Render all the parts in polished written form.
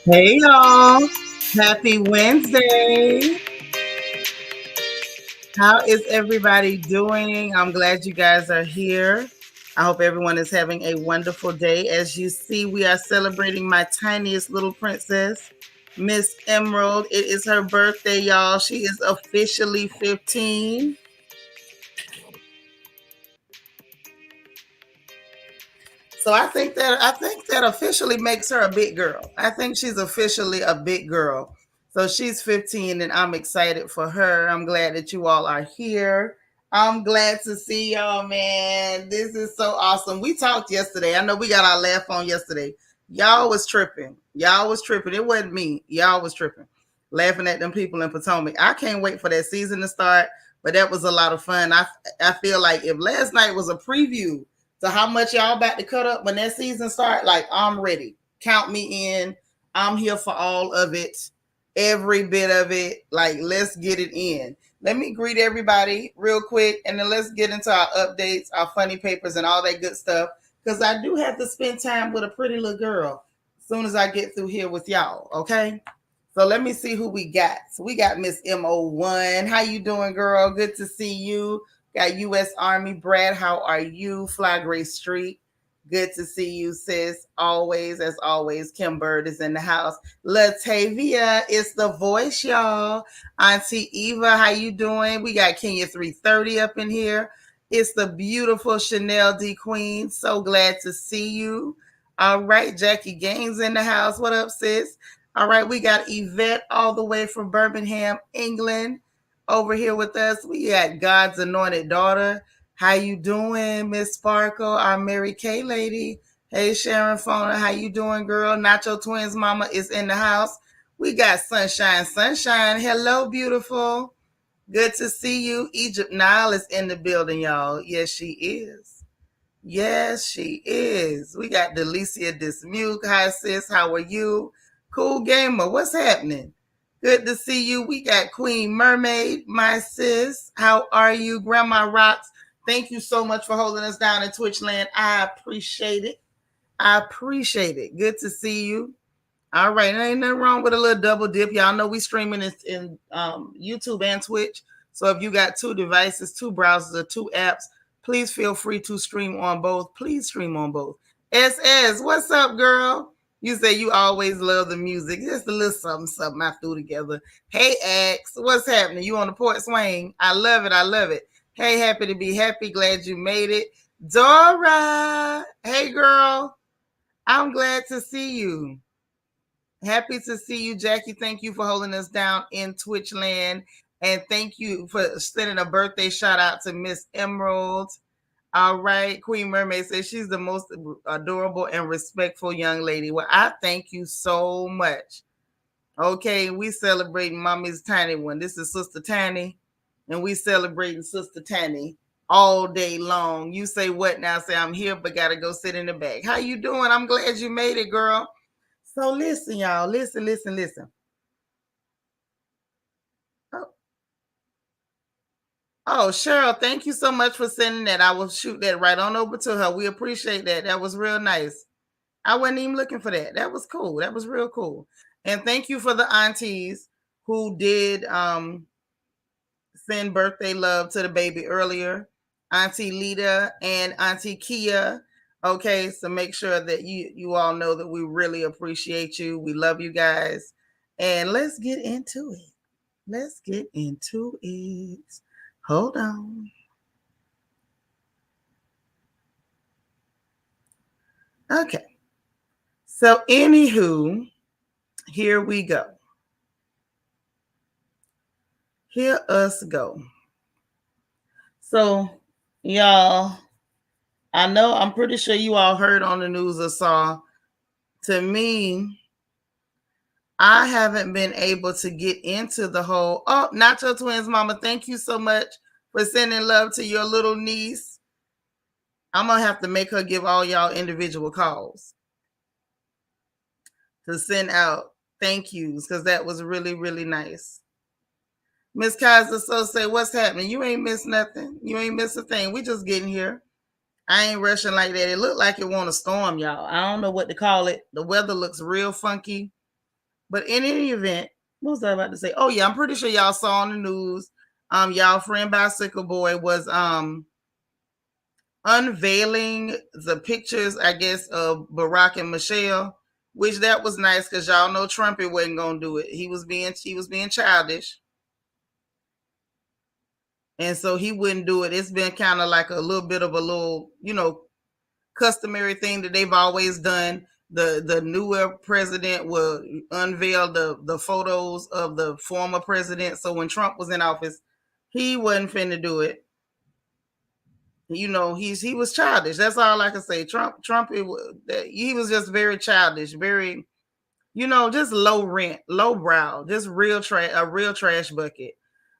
Hey y'all, happy Wednesday. How is everybody doing? I'm glad you guys are here. I hope everyone is having a wonderful day. As you see, we are celebrating my tiniest little princess, Miss Emerald. It is her birthday, y'all. She is officially 15. So I think that officially makes her a big girl. I think she's officially a big girl. So she's 15 and I'm excited for her. I'm glad that you all are here. I'm glad to see y'all, man. This is so awesome. We talked yesterday. I know we got our laugh on yesterday. Y'all was tripping. Y'all was tripping. It wasn't me. Y'all was tripping. Laughing at them people in Potomac. I can't wait for that season to start, but that was a lot of fun. I feel like if last night was a preview so how much y'all about to cut up when that season start? Like I'm ready. Count me in. I'm here for all of it. Every bit of it. Like let's get it in. Let me greet everybody real quick and then let's get into our updates, our funny papers and all that good stuff cuz I do have to spend time with a pretty little girl as soon as I get through here with y'all, okay? So let me see who we got. So we got Miss Mo1. How you doing, girl? Good to see you. Got U.S. Army. Brad, how are you? Fly Gray Street. Good to see you, sis. Always, as always, Kim Bird is in the house. Latavia is the voice, y'all. Auntie Eva, how you doing? We got Kenya 330 up in here. It's the beautiful Chanel D Queen. So glad to see you. All right, Jackie Gaines in the house. What up, sis? All right, we got Yvette all the way from Birmingham, England, over here with us. We got God's anointed daughter. How you doing, Miss Sparkle, our Mary Kay lady? Hey, Sharon Fona, how you doing, girl? Nacho Twins mama is in the house. We got Sunshine. Sunshine, hello, beautiful. Good to see you. Egypt Nile is in the building, y'all. Yes, she is. Yes, she is. We got Delicia Dismuke. Hi, sis. How are you? Cool Gamer. What's happening? Good to see you. We got Queen Mermaid, my sis. How are you? Grandma Rocks. Thank you so much for holding us down in Twitch land. I appreciate it. I appreciate it. Good to see you. All right, there ain't nothing wrong with a little double dip. Y'all know we streaming in YouTube and Twitch. So if you got two devices, two browsers, or two apps, please feel free to stream on both. Please stream on both. SS, what's up, girl? You say you always love the music. Just a little something, something I threw together. Hey, X, what's happening? You on the port swing? I love it. I love it. Hey, happy to be happy. Glad you made it. Dora, hey, girl. I'm glad to see you. Happy to see you, Jackie. Thank you for holding us down in Twitch land. And thank you for sending a birthday shout out to Miss Emerald. All right. Queen Mermaid says she's the most adorable and respectful young lady. Well, I thank you so much. Okay. We celebrating Mommy's Tiny one. This is Sister Tiny. And we celebrating Sister Tiny all day long. You say what now? Say I'm here, but gotta go sit in the back. How you doing? I'm glad you made it, girl. So listen, y'all. Listen, listen, listen. Oh, oh, Cheryl, thank you so much for sending that. I will shoot that right on over to her. We appreciate that. That was real nice. I wasn't even looking for that. That was cool. That was real cool. And thank you for the aunties who did send birthday love to the baby earlier. Auntie Lita and Auntie Kia. Okay, so make sure that you all know that we really appreciate you. We love you guys. And let's get into it. Let's get into it. Hold on. Okay. So, anywho, here we go. Here us go. So, y'all, I know I'm pretty sure you all heard on the news or saw. To me, I haven't been able to get into the whole. Oh, Nacho Twins, Mama, thank you so much for sending love to your little niece. I'm gonna have to make her give all y'all individual calls to send out thank yous because that was really, really nice. Miss Kaiser so say, what's happening? You ain't missed nothing. You ain't missed a thing. We just getting here. I ain't rushing like that. It looked like it want to storm, y'all. I don't know what to call it. The weather looks real funky. But in any event, what was I about to say? Oh yeah, I'm pretty sure y'all saw on the news. Y'all friend Bicycle Boy was unveiling the pictures, I guess, of Barack and Michelle, which that was nice because y'all know Trumpy wasn't gonna do it. He was being childish, and so he wouldn't do it. It's been kind of like a little bit of a little, customary thing that they've always done. The newer president will unveil the photos of the former president. So when Trump was in office, he wasn't finna do it. He was childish. That's all I can say. Trump, he was just very childish, very, just low rent, low brow, just a real trash bucket.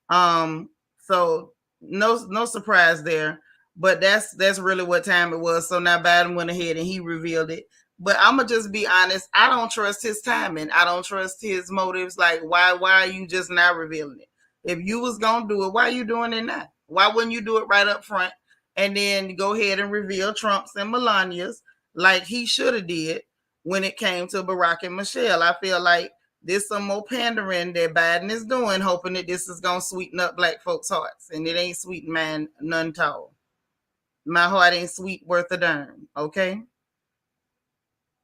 So no surprise there, but that's really what time it was. So now Biden went ahead and he revealed it. But I'm gonna just be honest. I don't trust his timing. I don't trust his motives. Like, why are you just now revealing it? If you was gonna do it, why are you doing it now? Why wouldn't you do it right up front and then go ahead and reveal Trump's and Melania's like he should have did when it came to Barack and Michelle? I feel like this some more pandering that Biden is doing, hoping that this is gonna sweeten up black folks' hearts, and it ain't sweeting mine none tall. My heart ain't sweet worth a darn. Okay,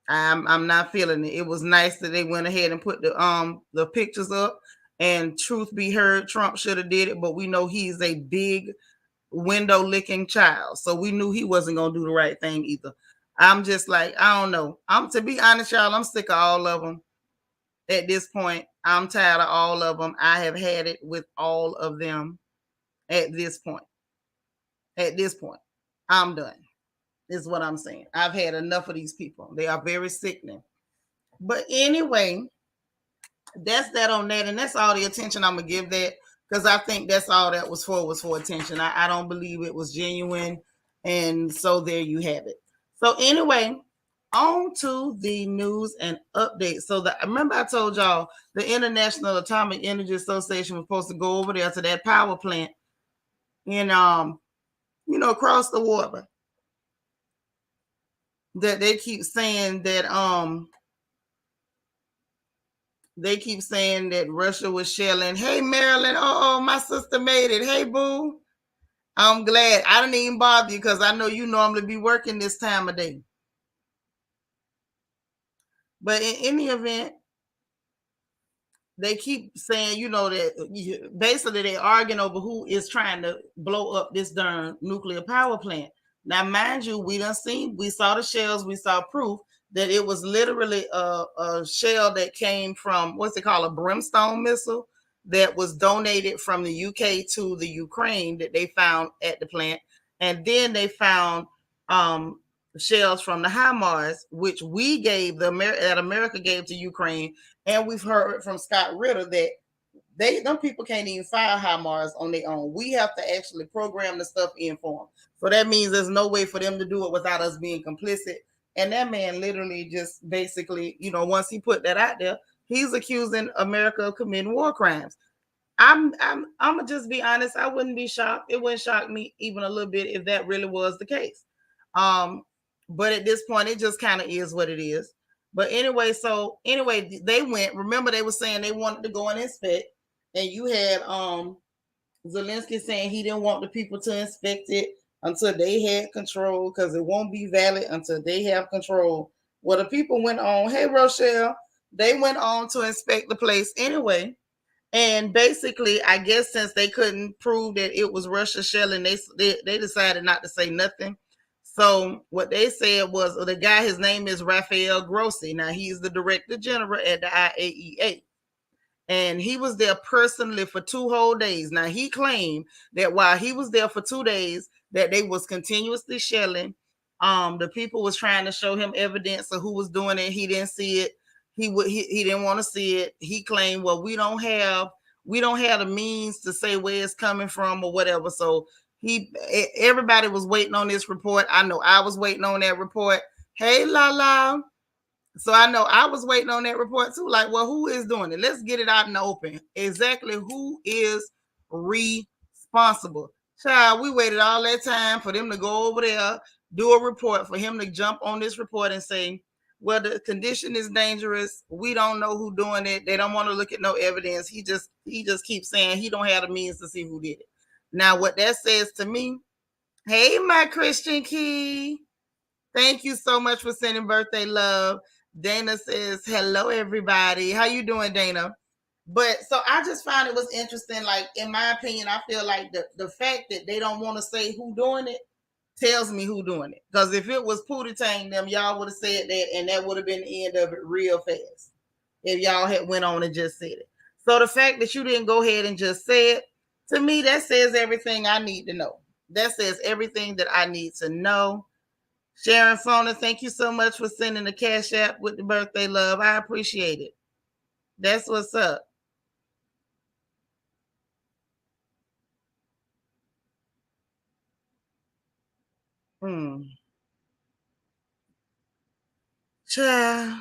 I'm not feeling it. It was nice that they went ahead and put the pictures up. And truth be heard, Trump should have did it, but we know he's a big window licking child, so we knew he wasn't gonna do the right thing either. I'm just like, I don't know. I'm to be honest, y'all. I'm sick of all of them. At this point, I'm tired of all of them. I have had it with all of them at this point. At this point, I'm done, is what I'm saying. I've had enough of these people. They are very sickening. But anyway, that's that on that. And that's all the attention I'm going to give that, because I think that's all that was for attention. I don't believe it was genuine. And so there you have it. So anyway, on to the news and updates. So remember I told y'all the International Atomic Energy Association was supposed to go over there to that power plant and across the water. That they keep saying that Russia was shelling. Hey Marilyn, oh my sister made it. Hey boo. I'm glad. I didn't even bother you because I know you normally be working this time of day. But in any event, they keep saying, that basically they're arguing over who is trying to blow up this darn nuclear power plant. Now, mind you, we saw the shells, we saw proof that it was literally a shell that came from, what's it called, a brimstone missile that was donated from the UK to the Ukraine that they found at the plant. And then they found shells from the HIMARS, which we gave that America gave to Ukraine, and we've heard from Scott Ritter that them people can't even fire HIMARS on their own. We have to actually program the stuff in for them. So that means there's no way for them to do it without us being complicit. And that man literally just basically, once he put that out there, he's accusing America of committing war crimes. I'm gonna just be honest. I wouldn't be shocked. It wouldn't shock me even a little bit if that really was the case. But at this point, it just kind of is what it is. But anyway, they went. Remember, they were saying they wanted to go and inspect, and you had Zelensky saying he didn't want the people to inspect it until they had control, because it won't be valid until they have control. Well, the people went on. Hey, Rochelle, they went on to inspect the place anyway. And basically, I guess since they couldn't prove that it was Russia shelling, they decided not to say nothing. So what they said was the guy, his name is Rafael Grossi. Now he's the director general at the IAEA. And he was there personally for 2 whole days. Now he claimed that while he was there for 2 days, that they was continuously shelling. The people was trying to show him evidence of who was doing it. He didn't see it. He didn't want to see it. He claimed, well, we don't have the means to say where it's coming from or whatever. So everybody was waiting on this report. I know I was waiting on that report. Hey, Lala. So I know I was waiting on that report too. Like, well, who is doing it? Let's get it out in the open. Exactly who is responsible? Child, we waited all that time for them to go over there, do a report, for him to jump on this report and say, Well, the condition is dangerous. We don't know who doing it. They don't want to look at no evidence. He just keeps saying he don't have the means to see who did it. Now, what that says to me, hey, my Christian Key. Thank you so much for sending birthday love. Dana says, hello, everybody. How you doing, Dana? But so I just found it was interesting. Like, in my opinion, I feel like the fact that they don't want to say who doing it tells me who doing it. Because if it was Pootie Tang them, y'all would have said that, and that would have been the end of it real fast. If y'all had went on and just said it. So the fact that you didn't go ahead and just say it, to me, that says everything I need to know. That says everything that I need to know. Sharon Fona, thank you so much for sending the cash app with the birthday love. I appreciate it. That's what's up. Child,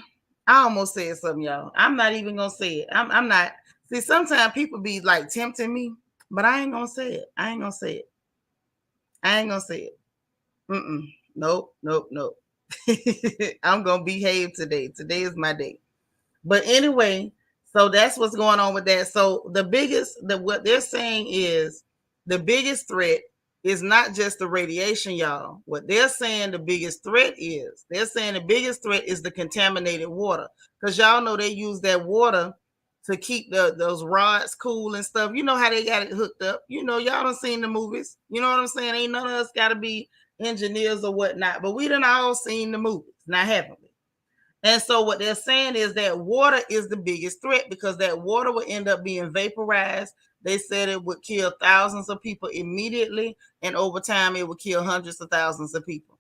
I almost said something, y'all. I'm not even gonna say it. I'm not. See, sometimes people be like tempting me, but I ain't gonna say it. I ain't gonna say it. I ain't gonna say it. Nope, nope, nope. I'm gonna behave today. Today is my day. But anyway, so that's what's going on with that. So what they're saying is the biggest threat is not just the radiation, y'all. What they're saying the biggest threat is, they're saying the biggest threat is the contaminated water. Because y'all know they use that water to keep those rods cool and stuff. You know how they got it hooked up. You know, y'all done seen the movies. You know what I'm saying? Ain't none of us got to be engineers or whatnot, but we done all seen the movies. Now, haven't we? And so what they're saying is that water is the biggest threat because that water will end up being vaporized. They said it would kill thousands of people immediately, and over time it would kill hundreds of thousands of people.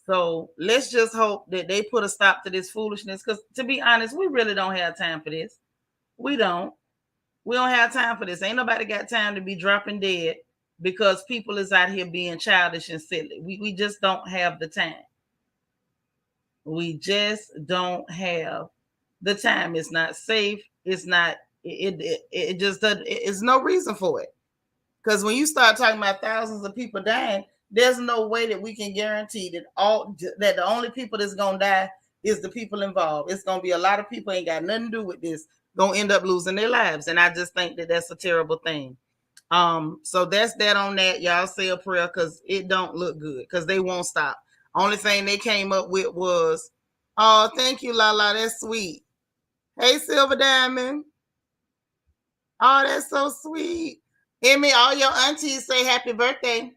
So let's just hope that they put a stop to this foolishness. Because to be honest, we really don't have time for this. We don't. We don't have time for this. Ain't nobody got time to be dropping dead because people is out here being childish and silly. We just don't have the time. We just don't have the time. It's not safe. It's not. It just doesn't. It's no reason for it. Because when you start talking about thousands of people dying, there's no way that we can guarantee that the only people that's gonna die is the people involved. It's gonna be a lot of people ain't got nothing to do with this, gonna end up losing their lives, and I just think that that's a terrible thing. So that's that on that. Y'all say a prayer because it don't look good because they won't stop. Only thing they came up with was, oh, thank you, Lala. That's sweet. Hey, Silver Diamond. Oh, that's so sweet. Emmy, all your aunties say happy birthday.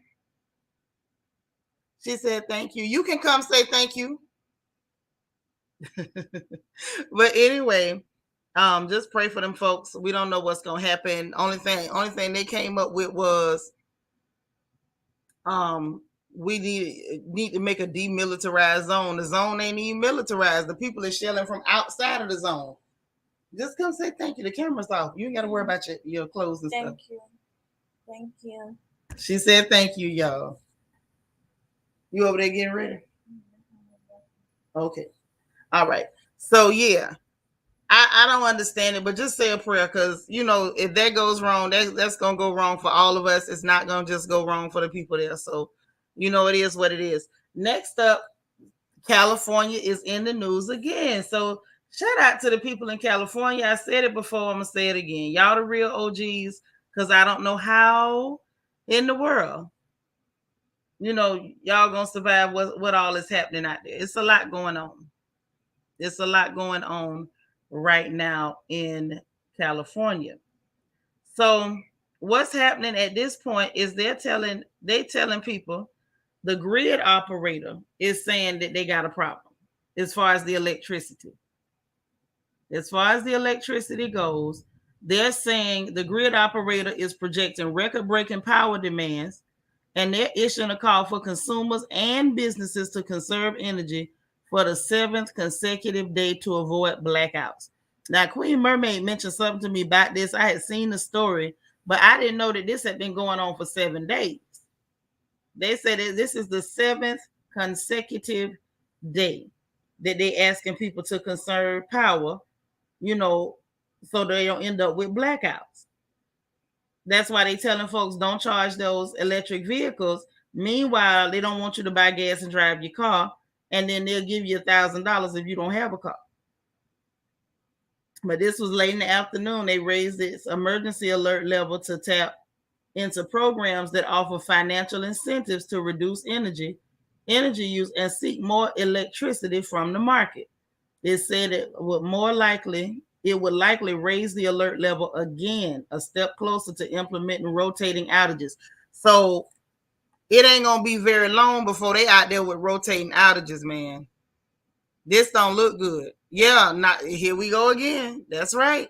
She said thank you. You can come say thank you. But anyway, just pray for them folks. We don't know what's gonna happen. Only thing they came up with was we need to make a demilitarized zone. The zone ain't even militarized. The people are shelling from outside of the zone. Just come say thank you. The camera's off. You ain't got to worry about your clothes and Thank stuff. you. Thank you. She said thank you, y'all. You over there getting ready? Okay. All right. So yeah, I don't understand it, but just say a prayer because you know if that goes wrong, that's gonna go wrong for all of us. It's not gonna just go wrong for the people there. So you know it is what it is. Next up, California is in the news again. So shout out to the people in California. I said it before, I'm gonna say it again. Y'all the real OGs, because I don't know how in the world, you know, y'all gonna survive what all is happening out there. It's a lot going on. It's a lot going on right now in California. So what's happening at this point is they telling people the grid operator is saying that they got a problem as far as the electricity. As far as the electricity goes, they're saying the grid operator is projecting record breaking power demands and they're issuing a call for consumers and businesses to conserve energy for the seventh consecutive day to avoid blackouts. Now, Queen Mermaid mentioned something to me about this. I had seen the story, but I didn't know that this had been going on for 7 days. They said that this is the seventh consecutive day that they asking people to conserve power, you know, so they don't end up with blackouts. That's why they telling folks don't charge those electric vehicles. Meanwhile, they don't want you to buy gas and drive your car. and then they'll give you $1,000 if you don't have a car. But this was late in the afternoon. They raised its emergency alert level to tap into programs that offer financial incentives to reduce energy use and seek more electricity from the market. It said it would likely raise the alert level again, a step closer to implementing rotating outages. So it ain't gonna be very long before they out there with rotating outages, man. This don't look good. Yeah, not here we go again. That's right.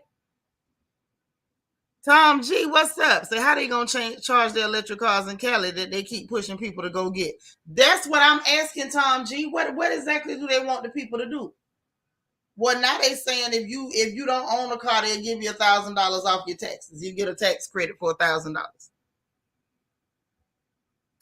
Tom G, what's up? So how they gonna charge the electric cars in Cali that they keep pushing people to go get? That's what I'm asking, Tom G. What exactly do they want the people to do? Well, now they saying if you don't own a car, they'll give you $1,000 off your taxes. You get a tax credit for $1,000.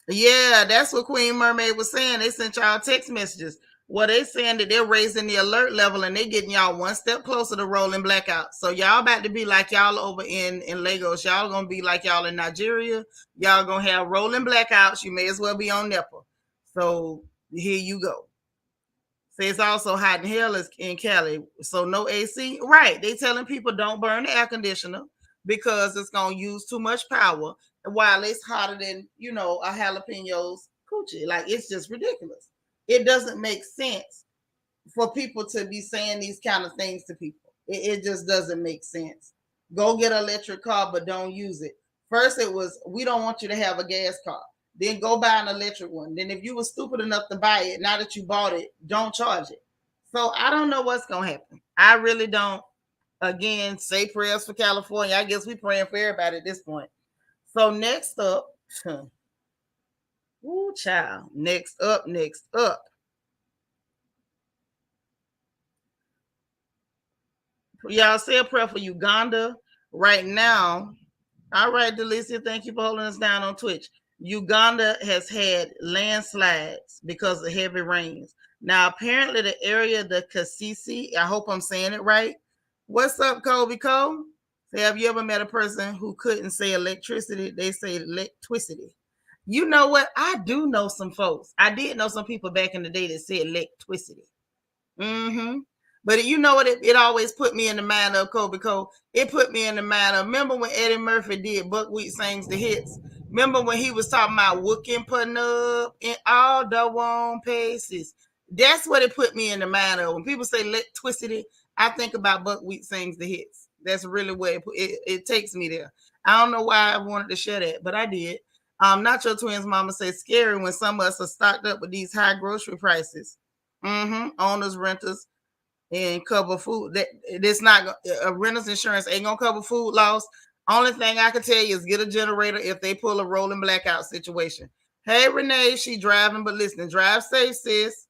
Yeah, that's what Queen Mermaid was saying. They sent y'all text messages. Well, they saying that they're raising the alert level and they getting y'all one step closer to rolling blackout. So y'all about to be like y'all over in Lagos. Y'all gonna be like y'all in Nigeria. Y'all gonna have rolling blackouts. You may as well be on NEPA. So here you go. Say it's also hot in hell in Cali, so no AC. Right? They telling people don't burn the air conditioner because it's gonna use too much power. While it's hotter than a jalapenos coochie, like it's just ridiculous. It doesn't make sense for people to be saying these kind of things to people. It just doesn't make sense. Go get an electric car, but don't use it. First, it was we don't want you to have a gas car. Then go buy an electric one. Then if you were stupid enough to buy it, now that you bought it, don't charge it. So I don't know what's gonna happen. I really don't. Again, say prayers for California. I guess we praying for everybody at this point. So next up, ooh, child. Next up. Y'all say a prayer for Uganda right now. All right, Delicia, thank you for holding us down on Twitch. Uganda has had landslides because of heavy rains. Now, apparently, the area, the Kasisi, I hope I'm saying it right. What's up, Kobe Cole? So have you ever met a person who couldn't say electricity? They say electricity. You know what? I do know some folks. I did know some people back in the day that said electricity. Mm-hmm. But you know what? It always put me in the mind of Kobe Cole. It put me in the mind of, remember when Eddie Murphy did Buckwheat Sings the Hits? Remember when he was talking about wooking putting up in all the one paces? That's what it put me in the mind of. When people say electricity, I think about Buckwheat Sings the Hits. That's really where it takes me there. I don't know why I wanted to share that, but I did. Not your twins mama says scary when some of us are stocked up with these high grocery prices. Mm-hmm. Owners, renters, and cover food. That it's not a renter's insurance ain't gonna cover food loss. Only thing I can tell you is get a generator if they pull a rolling blackout situation. Hey Renee, she driving, but listen, drive safe, sis.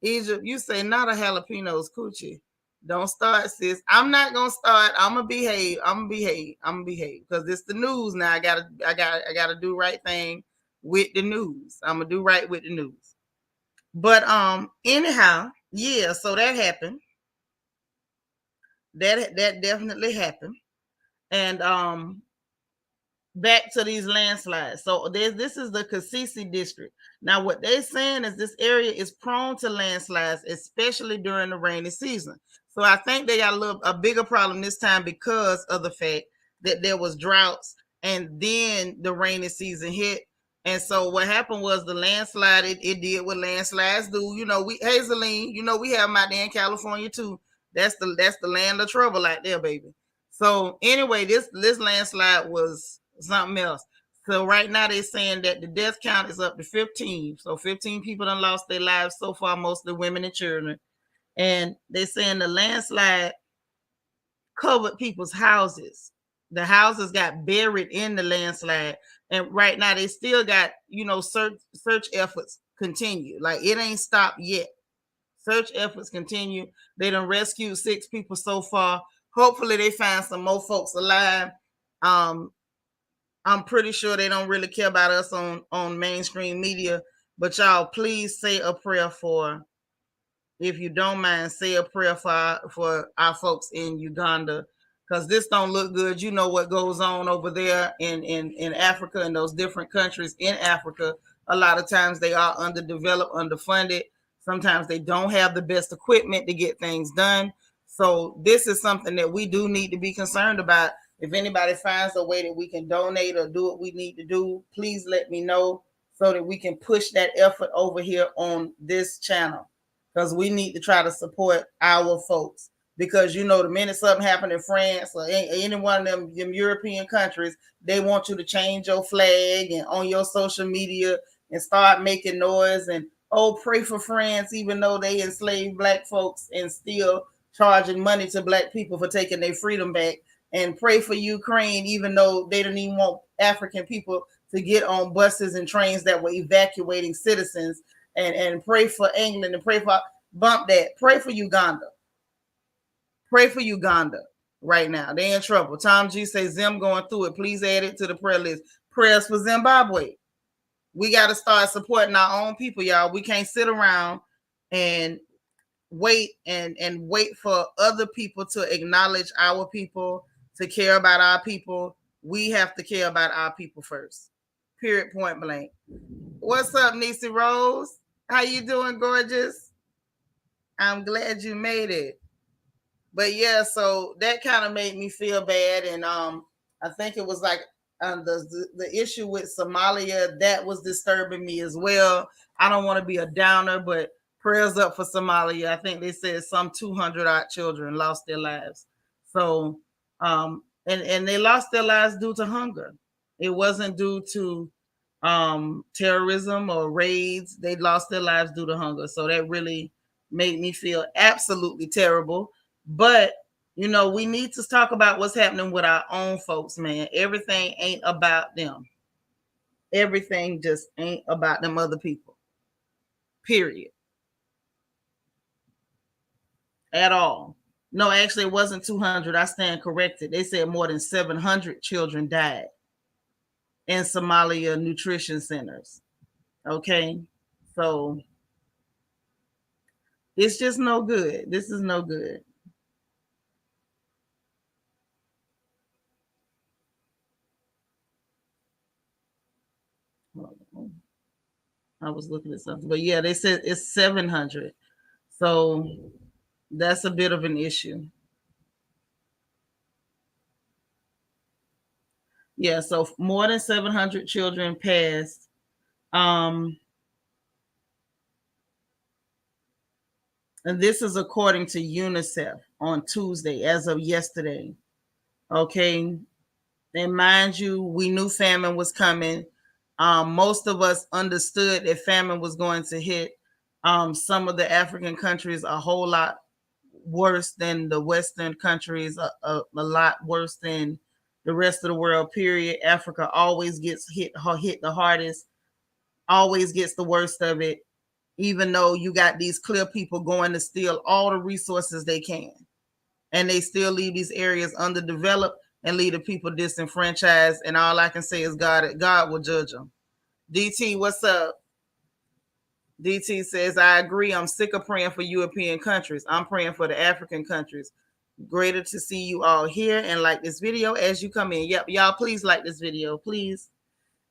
Egypt, you say not a jalapenos coochie. Don't start, sis. I'm not gonna start. I'm gonna behave. Because it's the news now. I gotta do right thing with the news. I'm gonna do right with the news. But anyhow, yeah, so that happened. That definitely happened. And back to these landslides. So this is the Kasisi district. Now, what they're saying is this area is prone to landslides, especially during the rainy season. So I think they got a bigger problem this time because of the fact that there was droughts and then the rainy season hit. And so what happened was the landslide, it did what landslides do. We Hazeline, we have them out there in California too. That's the land of trouble out there, baby. So anyway, this landslide was something else. So right now they're saying that the death count is up to 15. So 15 people done lost their lives so far, mostly women and children. And they're saying the landslide covered people's houses. The houses got buried in the landslide. And right now they still got, search efforts continue. Like it ain't stopped yet. Search efforts continue. They done rescued 6 people so far. Hopefully they find some more folks alive. I'm pretty sure they don't really care about us on mainstream media, but y'all please say a prayer for, if you don't mind, say a prayer for our folks in Uganda, because this don't look good. You know what goes on over there in Africa and those different countries in Africa. A lot of times they are underdeveloped, underfunded. Sometimes they don't have the best equipment to get things done. So this is something that we do need to be concerned about. If anybody finds a way that we can donate or do what we need to do, please let me know so that we can push that effort over here on this channel, because we need to try to support our folks. Because the minute something happened in France or any one of them European countries, they want you to change your flag and on your social media and start making noise and, oh, pray for France, even though they enslaved black folks and still charging money to black people for taking their freedom back, and pray for Ukraine, even though they didn't even want African people to get on buses and trains that were evacuating citizens, and pray for England and pray for, bump that, pray for Uganda. Pray for Uganda right now. They in trouble. Tom G says Zim going through it. Please add it to the prayer list. Prayers for Zimbabwe. We got to start supporting our own people, y'all. We can't sit around and wait for other people to acknowledge our people, to care about our people. We have to care about our people first. Period, point blank. What's up, Niecy Rose? How you doing, gorgeous? I'm glad you made it. But yeah, so that kind of made me feel bad, and I think it was like the issue with Somalia that was disturbing me as well. I don't want to be a downer, but prayers up for Somalia. I think they said some 200 odd children lost their lives. So and they lost their lives due to hunger. It wasn't due to terrorism or raids. They lost their lives due to hunger. So that really made me feel absolutely terrible. But we need to talk about what's happening with our own folks, man. Everything ain't about them. Everything just ain't about them other people. Period. At all. No, actually, it wasn't 200. I stand corrected. They said more than 700 children died in Somalia nutrition centers. Okay. So it's just no good. This is no good. I was looking at something, but yeah, they said it's 700. So that's a bit of an issue. Yeah, so more than 700 children passed. Um, and this is according to UNICEF on Tuesday, as of yesterday. Okay. And mind you, we knew famine was coming. Most of us understood that famine was going to hit some of the African countries a whole lot worse than the Western countries, a lot worse than the rest of the world, period. Africa always gets hit the hardest, always gets the worst of it, even though you got these clear people going to steal all the resources they can. And they still leave these areas underdeveloped and leave the people disenfranchised. And all I can say is God will judge them. DT, what's up? DT says, I agree. I'm sick of praying for European countries. I'm praying for the African countries. Greater to see you all here and like this video as you come in. Yep, y'all, please like this video, please.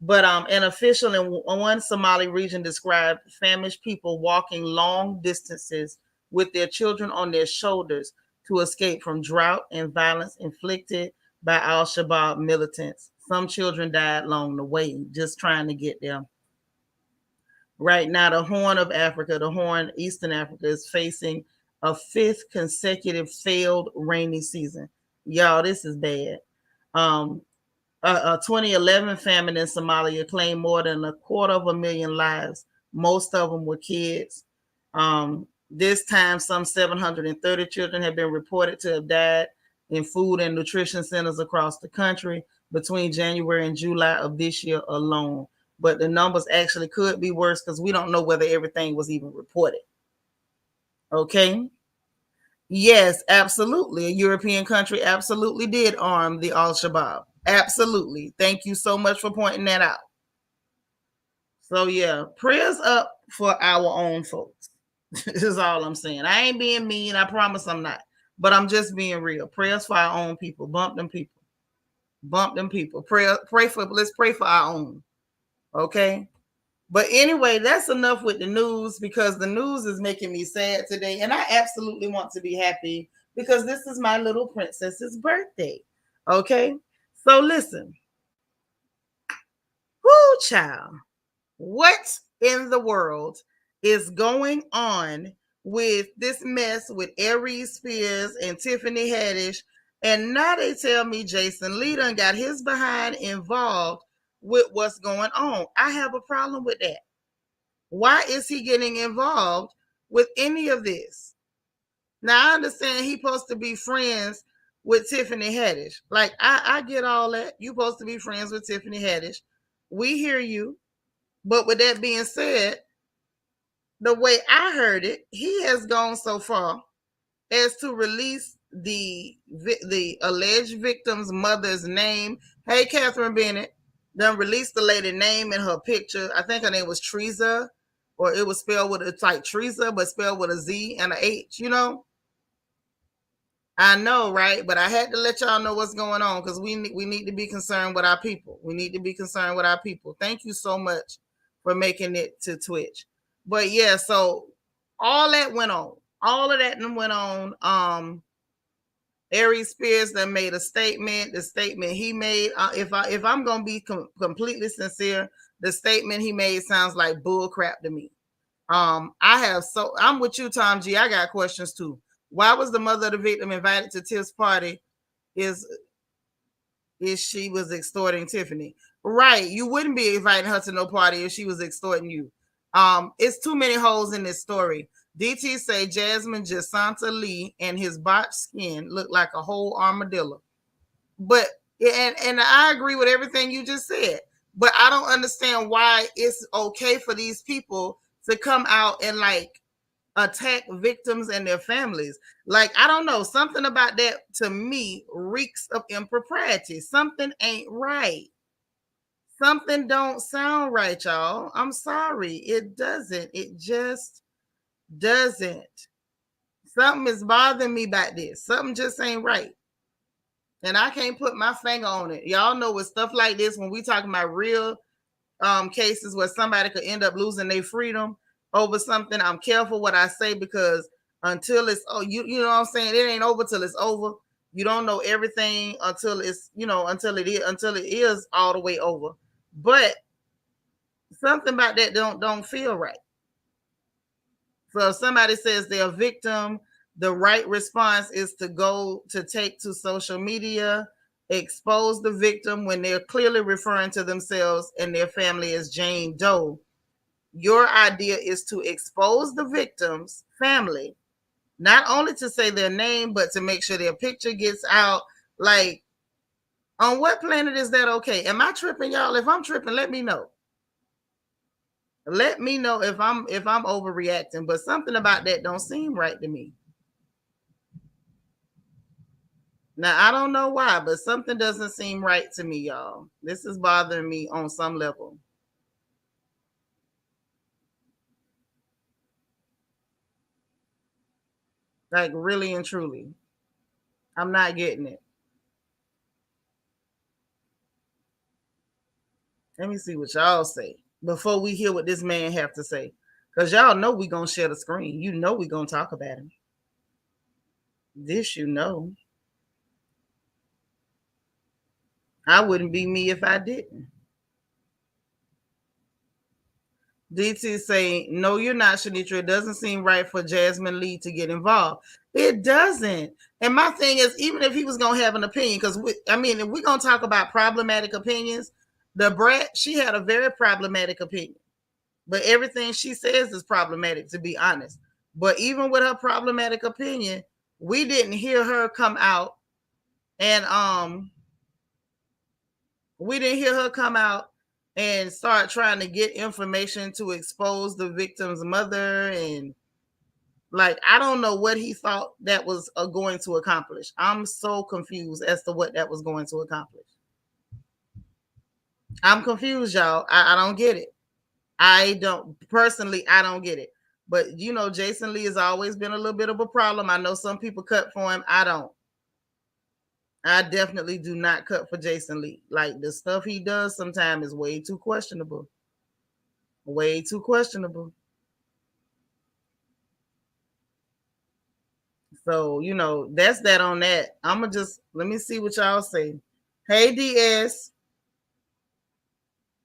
But an official in one Somali region described famished people walking long distances with their children on their shoulders to escape from drought and violence inflicted by Al Shabaab militants. Some children died along the way, just trying to get there. Right now, the Horn of Africa, the Horn, Eastern Africa, is facing a fifth consecutive failed rainy season. Y'all, this is bad. A 2011 famine in Somalia claimed more than 250,000 lives. Most of them were kids. This time, some 730 children have been reported to have died in food and nutrition centers across the country between January and July of this year alone. But the numbers actually could be worse because we don't know whether everything was even reported. Okay. Yes, absolutely. A European country absolutely did arm the Al Shabaab. Absolutely. Thank you so much for pointing that out. So, yeah, prayers up for our own folks. Is all I'm saying. I ain't being mean. I promise I'm not. But I'm just being real. Prayers for our own people. Bump them people. Bump them people. Pray for, let's pray for our own. Okay? But anyway, that's enough with the news because the news is making me sad today. And I absolutely want to be happy because this is my little princess's birthday. Okay. So listen, whoo, child, what in the world is going on with this mess with Aries Spears and Tiffany Haddish? And now they tell me Jason Lee done got his behind involved with what's going on. I have a problem with that. Why is he getting involved with any of this? Now I understand he's supposed to be friends with Tiffany Haddish. Like I get all that. You supposed to be friends with Tiffany Haddish. We hear you. But with that being said, the way I heard it, he has gone so far as to release the alleged victim's mother's name. Hey, Catherine Bennett, then released the lady name and her picture. I think her name was Teresa, or it was spelled with it's like Teresa, but spelled with a Z and a H. You know, I know, right? But I had to let y'all know what's going on because we need to be concerned with our people. We need to be concerned with our people. Thank you so much for making it to Twitch. But yeah, so all that went on. All of that went on. Aries Spears then made a statement. The statement he made, if I'm gonna be completely sincere, the statement he made sounds like bull crap to me. I'm with you, Tom G. I got questions too. Why was the mother of the victim invited to Tiff's party? Is she was extorting Tiffany? Right. You wouldn't be inviting her to no party if she was extorting you. It's too many holes in this story. DT say Jasmine Jasanta Lee and his botched skin look like a whole armadillo. But and I agree with everything you just said. But I don't understand why it's okay for these people to come out and like attack victims and their families. Like, I don't know, something about that to me reeks of impropriety. Something ain't right. Something don't sound right, y'all. I'm sorry. It doesn't. It just doesn't. Something is bothering me about this. Something just ain't right. And I can't put my finger on it. Y'all know with stuff like this, when we talking about real cases where somebody could end up losing their freedom over something, I'm careful what I say because until it's you know what I'm saying, it ain't over till it's over. You don't know everything until it's until it is all the way over. But something about that don't feel right. So if somebody says they're a victim, the right response is to go to take to social media, expose the victim when they're clearly referring to themselves and their family as Jane Doe. Your idea is to expose the victim's family, not only to say their name, but to make sure their picture gets out. Like, on what planet is that okay? Am I tripping, y'all? If I'm tripping, let me know. Let me know if I'm overreacting, but something about that don't seem right to me. Now I don't know why, but something doesn't seem right to me, y'all. This is bothering me on some level. Like really and truly. I'm not getting it. Let me see what y'all say before we hear what this man have to say. Cause y'all know we gonna share the screen. You know we gonna talk about him. This you know. I wouldn't be me if I didn't. DT say, no, you're not, Shanitra. It doesn't seem right for Jasmine Lee to get involved. It doesn't. And my thing is, even if he was going to have an opinion, because if we're going to talk about problematic opinions, the brat, she had a very problematic opinion. But everything she says is problematic, to be honest. But even with her problematic opinion, we didn't hear her come out and we didn't hear her come out and start trying to get information to expose the victim's mother. And like, I don't know what he thought that was going to accomplish. I'm so confused as to what that was going to accomplish. I'm confused, y'all. I don't get it. I don't get it. But Jason Lee has always been a little bit of a problem. I know some people cut for him. I don't. I definitely do not cut for Jason Lee. Like, the stuff he does sometimes is way too questionable. Way too questionable. So, that's that on that. I'ma just let me see what y'all say. Hey DS,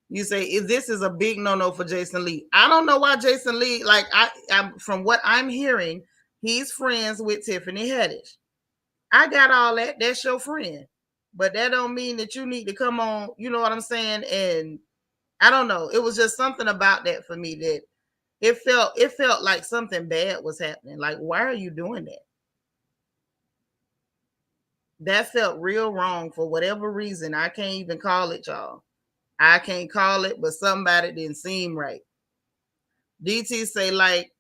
you say this is a big no-no for Jason Lee. I don't know why Jason Lee, like I from what I'm hearing, he's friends with Tiffany Haddish. I got all that. That's your friend. But that don't mean that you need to come on, you know what I'm saying? And I don't know. It was just something about that for me that it felt like something bad was happening. Like, why are you doing that? That felt real wrong for whatever reason. I can't even call it, y'all. I can't call it, but somebody didn't seem right. DT say like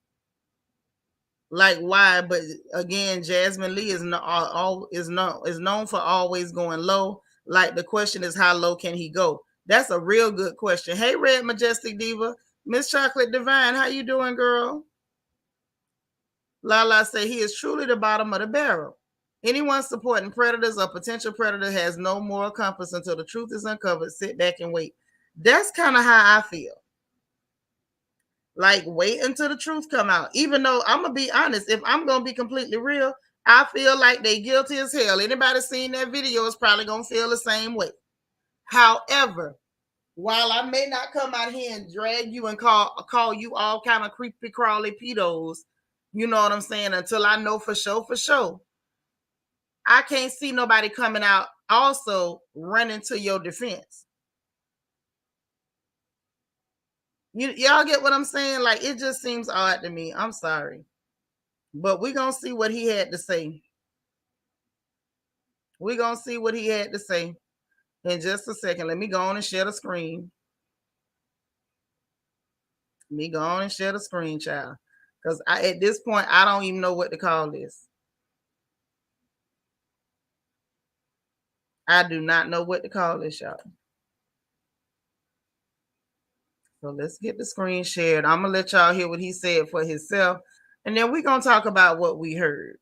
why, but again, Jasmine Lee is known for always going low. Like the question is, how low can he go? That's a real good question. Hey, Red Majestic Diva, Miss Chocolate Divine, how you doing, girl? Lala say he is truly the bottom of the barrel. Anyone supporting predators or potential predator has no moral compass until the truth is uncovered. Sit back and wait. That's kind of how I feel. Like, wait until the truth come out. Even though I'm gonna be honest, if I'm gonna be completely real, I feel like they guilty as hell. Anybody seen that video is probably gonna feel the same way. However, while I may not come out here and drag you and call you all kind of creepy crawly pedos, you know what I'm saying, until I know for sure, I can't see nobody coming out also running to your defense. Y'all get what I'm saying? Like, it just seems odd to me. I'm sorry. But we're going to see what he had to say. We're going to see what he had to say in just a second. Let me go on and share the screen. Let me go on and share the screen, child. Because at this point, I don't even know what to call this. I do not know what to call this, y'all. So let's get the screen shared. I'm going to let y'all hear what he said for himself. And then we're going to talk about what we heard.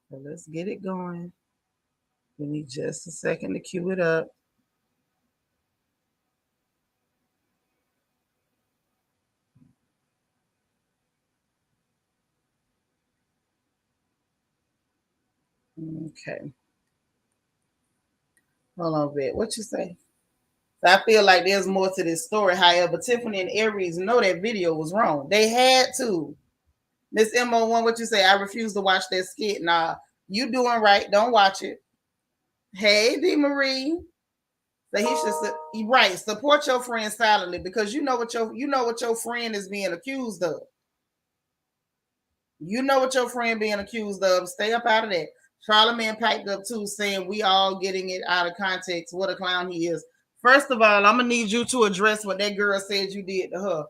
So let's get it going. Give me just a second to cue it up. Okay. Hold on, Vet. What you say? So I feel like there's more to this story. However, Tiffany and Aries know that video was wrong. They had to. Miss MO1, what you say? I refuse to watch that skit. Nah, you doing right. Don't watch it. Hey, D Marie. So he should right support your friend silently because you know what your friend is being accused of. You know what your friend being accused of. Stay up out of that. Charlamagne piped up too, saying we all getting it out of context. What a clown he is. First of all, I'm gonna need you to address what that girl said you did to her,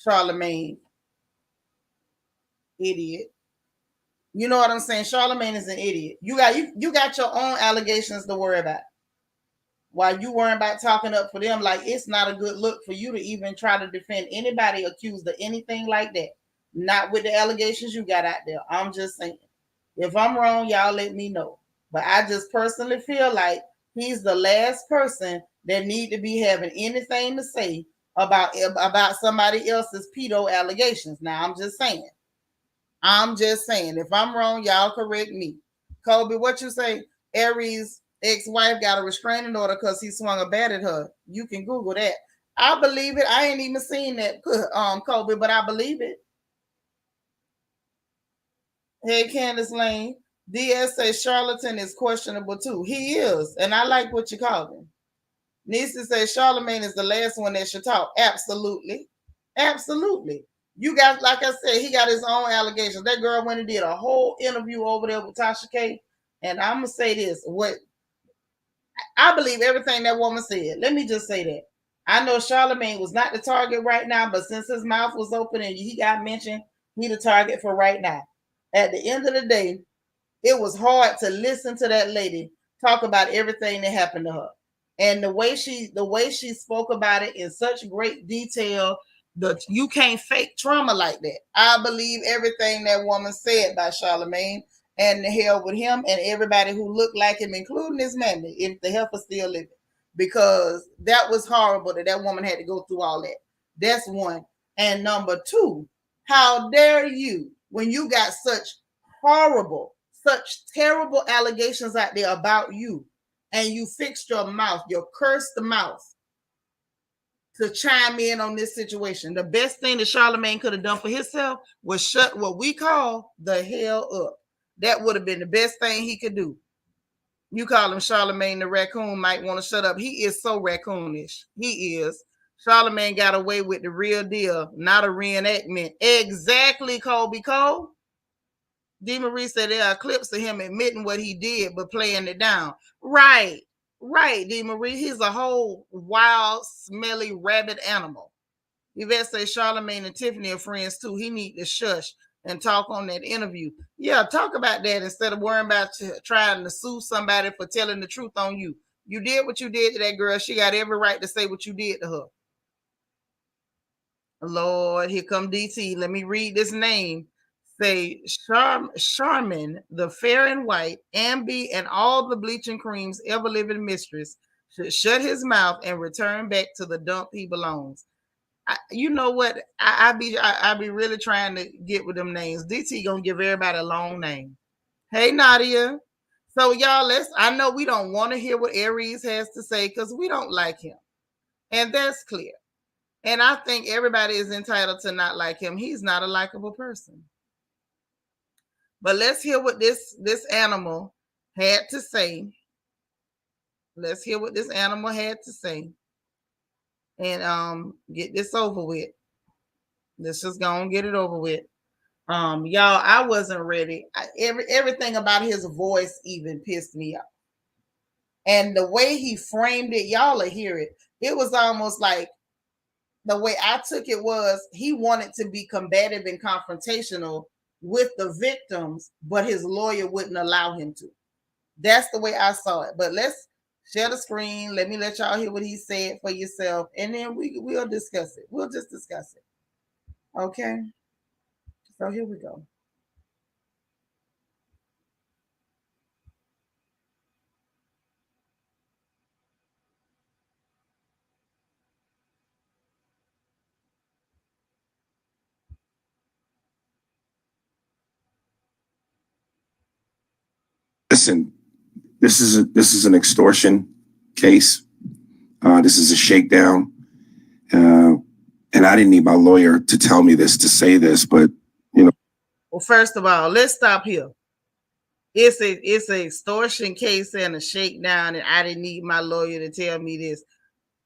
Charlamagne. Idiot. You know what I'm saying? Charlamagne is an idiot. You got your own allegations to worry about. While you worrying about talking up for them, like it's not a good look for you to even try to defend anybody accused of anything like that. Not with the allegations you got out there. I'm just saying. If I'm wrong, y'all let me know. But I just personally feel like he's the last person that need to be having anything to say about somebody else's pedo allegations. Now I'm just saying. I'm just saying. If I'm wrong, y'all correct me. Kobe, what you say? Aries' ex-wife got a restraining order because he swung a bat at her. You can Google that. I believe it. I ain't even seen that, Kobe, but I believe it. Hey, Candace Lane. DS says charlatan is questionable too. He is, and I like what you called him. Nisa says Charlamagne is the last one that should talk. Absolutely. Absolutely. You got, like I said, he got his own allegations. That girl went and did a whole interview over there with Tasha K. And I'm gonna say this: what I believe everything that woman said. Let me just say that. I know Charlamagne was not the target right now, but since his mouth was open and he got mentioned, he the target for right now. At the end of the day, it was hard to listen to that lady talk about everything that happened to her. And the way she spoke about it in such great detail, that you can't fake trauma like that. I believe everything that woman said by Charlamagne. And the hell with him and everybody who looked like him, including his mammy, if the heifer still living, because that was horrible that that woman had to go through all that. That's one. And number two, how dare you when you got such horrible, such terrible allegations out there about you, and you fixed your mouth, your cursed mouth, to chime in on this situation. The best thing that Charlemagne could have done for himself was shut what we call the hell up. That would have been the best thing he could do. You call him Charlemagne the raccoon, might want to shut up. He is so raccoonish. He is. Charlemagne got away with the real deal, not a reenactment. Exactly, Colby Cole. D. Marie said there are clips of him admitting what he did, but playing it down. Right, right, D. Marie. He's a whole wild, smelly rabbit animal. Yvette says Charlemagne and Tiffany are friends too. He need to shush and talk on that interview. Yeah, talk about that instead of worrying about trying to sue somebody for telling the truth on you. You did what you did to that girl. She got every right to say what you did to her. Lord, here come DT. Let me read this name. Say Charmin, the fair and white, Ambi, and all the bleaching creams ever living mistress should shut his mouth and return back to the dump he belongs. You know what? I be really trying to get with them names. DT gonna give everybody a long name. Hey Nadia. So y'all, I know we don't want to hear what Aries has to say because we don't like him. And that's clear. And I think everybody is entitled to not like him. He's not a likable person. But let's hear what this animal had to say. Let's hear what this animal had to say. And get this over with. Let's just go and get it over with. Y'all, I wasn't ready. Everything about his voice even pissed me off. And the way he framed it, y'all will hear it. It was almost like the way I took it was he wanted to be combative and confrontational with the victims, but his lawyer wouldn't allow him to. That's the way I saw it. But let's share the screen. Let me let y'all hear what he said for yourself, and then we'll discuss it. We'll just discuss it. Okay. So here we go. Listen, this is an extortion case. This is a shakedown, uh, and I didn't need my lawyer to tell me this to say this, but you know. Well, first of all, let's stop here. It's a extortion case and a shakedown, and I didn't need my lawyer to tell me this.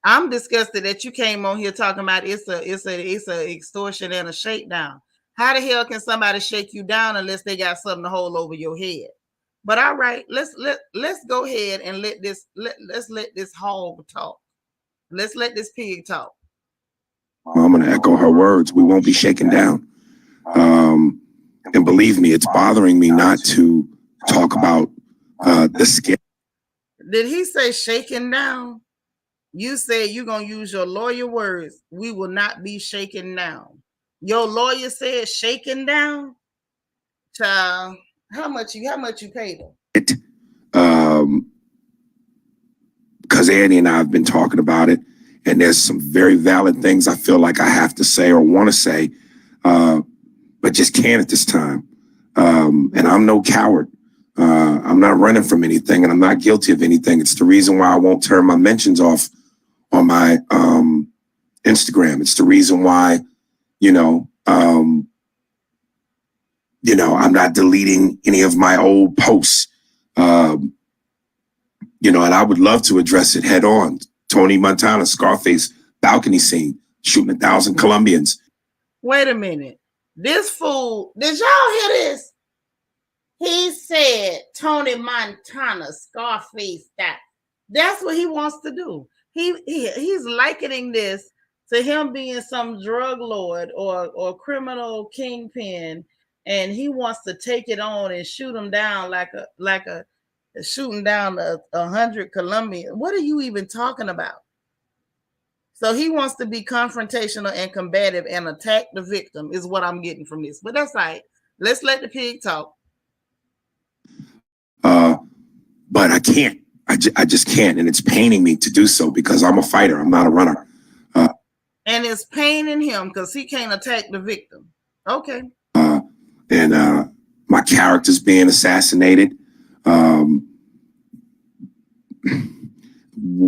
I'm disgusted that you came on here talking about it's a extortion and a shakedown. How the hell can somebody shake you down unless they got something to hold over your head? But all right, let's go ahead and let's let this hog talk. Let's let this pig talk. I'm going to echo her words. We won't be shaken down. And believe me, it's bothering me not to talk about the scale. Did he say shaken down? You said you're going to use your lawyer words. We will not be shaken down. Your lawyer said shaken down? Child, how much you paid him? Because Annie and I have been talking about it, and there's some very valid things I feel like I have to say or want to say, but just can't at this time. And I'm no coward. I'm not running from anything, and I'm not guilty of anything. It's the reason why I won't turn my mentions off on my Instagram. It's the reason why, you know, I'm not deleting any of my old posts. And I would love to address it head on. Tony Montana, Scarface, balcony scene, shooting 1,000 Colombians. Wait a minute. This fool, did y'all hear this? He said Tony Montana, Scarface, that's what he wants to do. He's likening this to him being some drug lord or criminal kingpin, and he wants to take it on and shoot him down like a shooting down 100 Colombians. What are you even talking about? So he wants to be confrontational and combative and attack the victim is what I'm getting from this. But that's right. Let's let the pig talk. But I can't. I just can't, and it's paining me to do so because I'm a fighter. I'm not a runner. And it's paining him because he can't attack the victim. Okay. And my character's being assassinated.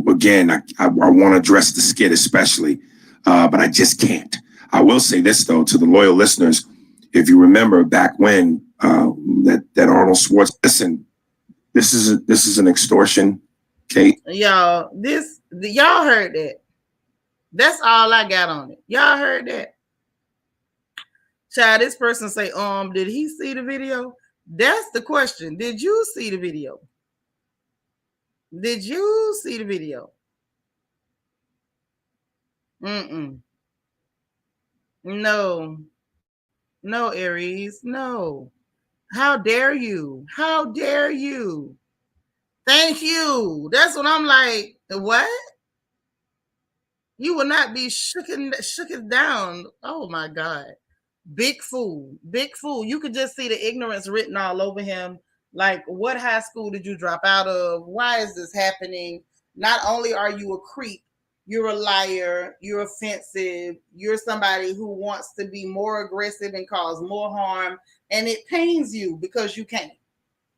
Again, I want to address the skit especially, but I just can't. I will say this though to the loyal listeners: if you remember back when that Arnold Schwarzenegger, listen, this is an extortion case. Y'all heard that. That's all I got on it. Y'all heard that. Child, this person say, did he see the video? That's the question. Did you see the video? Did you see the video? No. No, Aries. No. How dare you? How dare you? Thank you. That's what I'm like. What? You will not be shook down. Oh my God. Big fool. Big fool. You could just see the ignorance written all over him. Like, what high school did you drop out of? Why is this happening? Not only are you a creep, you're a liar, you're offensive, you're somebody who wants to be more aggressive and cause more harm, and it pains you because you can't.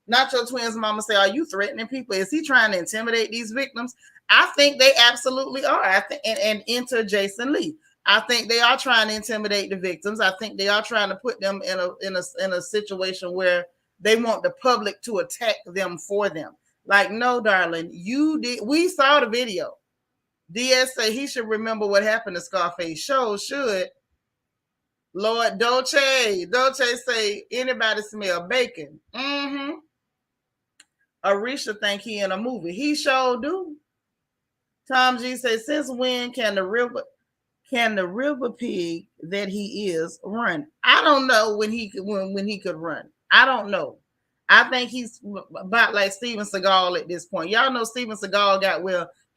Not your twins' mama say, are you threatening people? Is he trying to intimidate these victims? I think they absolutely are. And enter Jason Lee. I think they are trying to intimidate the victims. I think they are trying to put them in a situation where they want the public to attack them for them. Like, no, darling, you did. We saw the video. DS say he should remember what happened to Scarface. Should. Lord Dolce say, anybody smell bacon? Mm-hmm. Arisha think he in a movie. He sure do. Tom G says, since when can the river pig that he is run? I don't know when he could run. I don't know. I think he's about like Steven Seagal at this point. Y'all know Steven Seagal got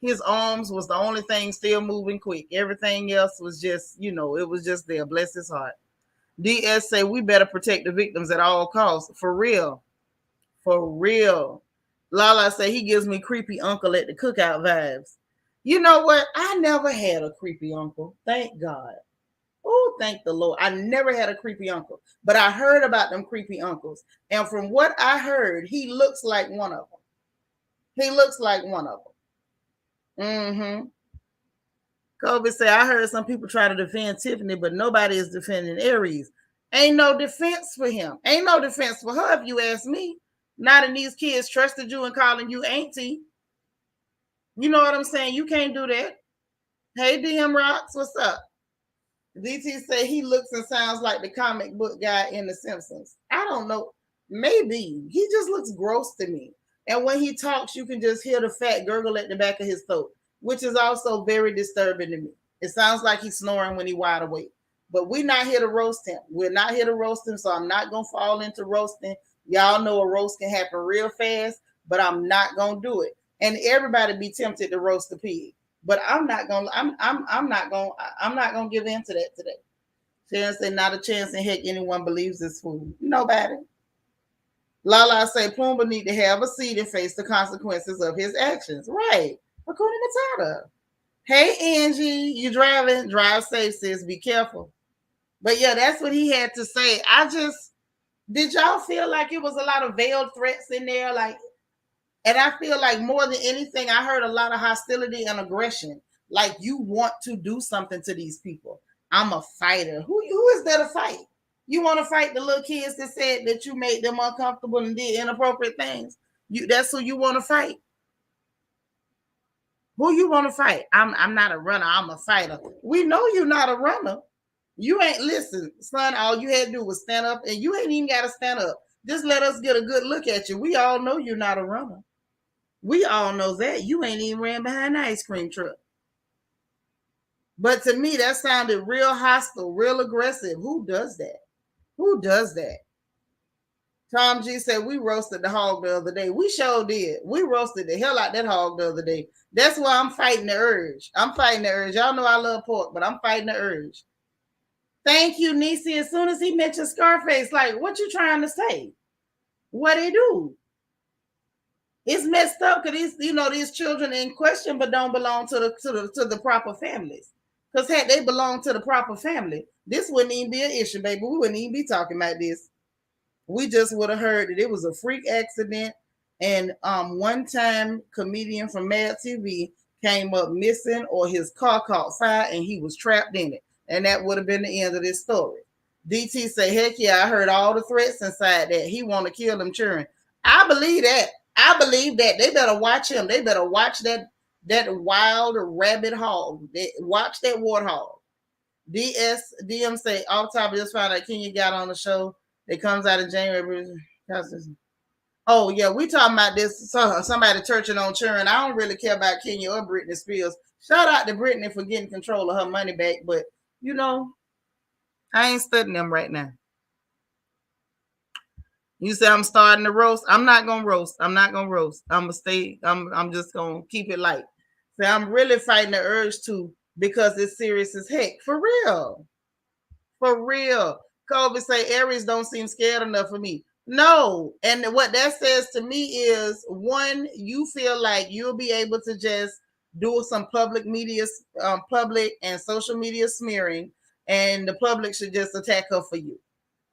his arms was the only thing still moving quick. Everything else was just, it was just there. Bless his heart. DS say we better protect the victims at all costs. For real. For real. Lala say he gives me creepy uncle at the cookout vibes. You know what? I never had a creepy uncle. Thank God. Oh, thank the Lord. I never had a creepy uncle. But I heard about them creepy uncles. And from what I heard, he looks like one of them. He looks like one of them. Mm-hmm. Kobe said, I heard some people try to defend Tiffany, but nobody is defending Aries. Ain't no defense for him. Ain't no defense for her, if you ask me. Not in these kids trusted you and calling you auntie. You know what I'm saying? You can't do that. Hey, DM Rocks, what's up? DT say he looks and sounds like the comic book guy in The Simpsons. I don't know. Maybe. He just looks gross to me. And when he talks, you can just hear the fat gurgle at the back of his throat, which is also very disturbing to me. It sounds like he's snoring when he's wide awake. But we're not here to roast him. We're not here to roast him, so I'm not going to fall into roasting. Y'all know a roast can happen real fast, but I'm not going to do it. And everybody be tempted to roast the pig. But I'm not gonna give in to that today. Sharon said, not a chance in heck anyone believes this fool. Nobody. Lala say Pumbaa need to have a seat and face the consequences of his actions. Right. According to Tata. Hey Angie, you driving? Drive safe, sis. Be careful. But yeah, that's what he had to say. Did y'all feel like it was a lot of veiled threats in there? And I feel like more than anything, I heard a lot of hostility and aggression. Like you want to do something to these people. I'm a fighter. Who is there to fight? You want to fight the little kids that said that you made them uncomfortable and did inappropriate things? That's who you want to fight. Who you want to fight? I'm not a runner. I'm a fighter. We know you're not a runner. You ain't listen, son. All you had to do was stand up, and you ain't even got to stand up. Just let us get a good look at you. We all know you're not a runner. We all know that. You ain't even ran behind the ice cream truck. But to me, that sounded real hostile, real aggressive. Who does that? Who does that? Tom G said, we roasted the hog the other day. We sure did. We roasted the hell out that hog the other day. That's why I'm fighting the urge. Y'all know I love pork, but I'm fighting the urge. Thank you, Nisi. As soon as he mentioned Scarface, like, what you trying to say? What he do? It's messed up because these children in question, but don't belong to the proper families. Because had they belonged to the proper family, this wouldn't even be an issue, baby. We wouldn't even be talking about this. We just would have heard that it was a freak accident, and one time comedian from Mad TV came up missing, or his car caught fire and he was trapped in it, and that would have been the end of this story. DT say, heck yeah, I heard all the threats inside that. He want to kill them children. I believe that. I believe that. They better watch him. They better watch that wild rabbit hog. Watch that warthog. DM say, off top of this found out Kenya got on the show. It comes out in January. Oh yeah, we talking about this. So somebody churching on churn. I don't really care about Kenya or Britney Spears. Shout out to Britney for getting control of her money back, but you know, I ain't studying them right now. You say I'm starting to roast. I'm not gonna roast. I'm not gonna roast. I'm gonna stay. I'm just gonna keep it light. So I'm really fighting the urge to, because it's serious as heck. For real. For real. Kobe say Aries don't seem scared enough for me. No. And what that says to me is, one, you feel like you'll be able to just do some public media, public and social media smearing, and the public should just attack her for you.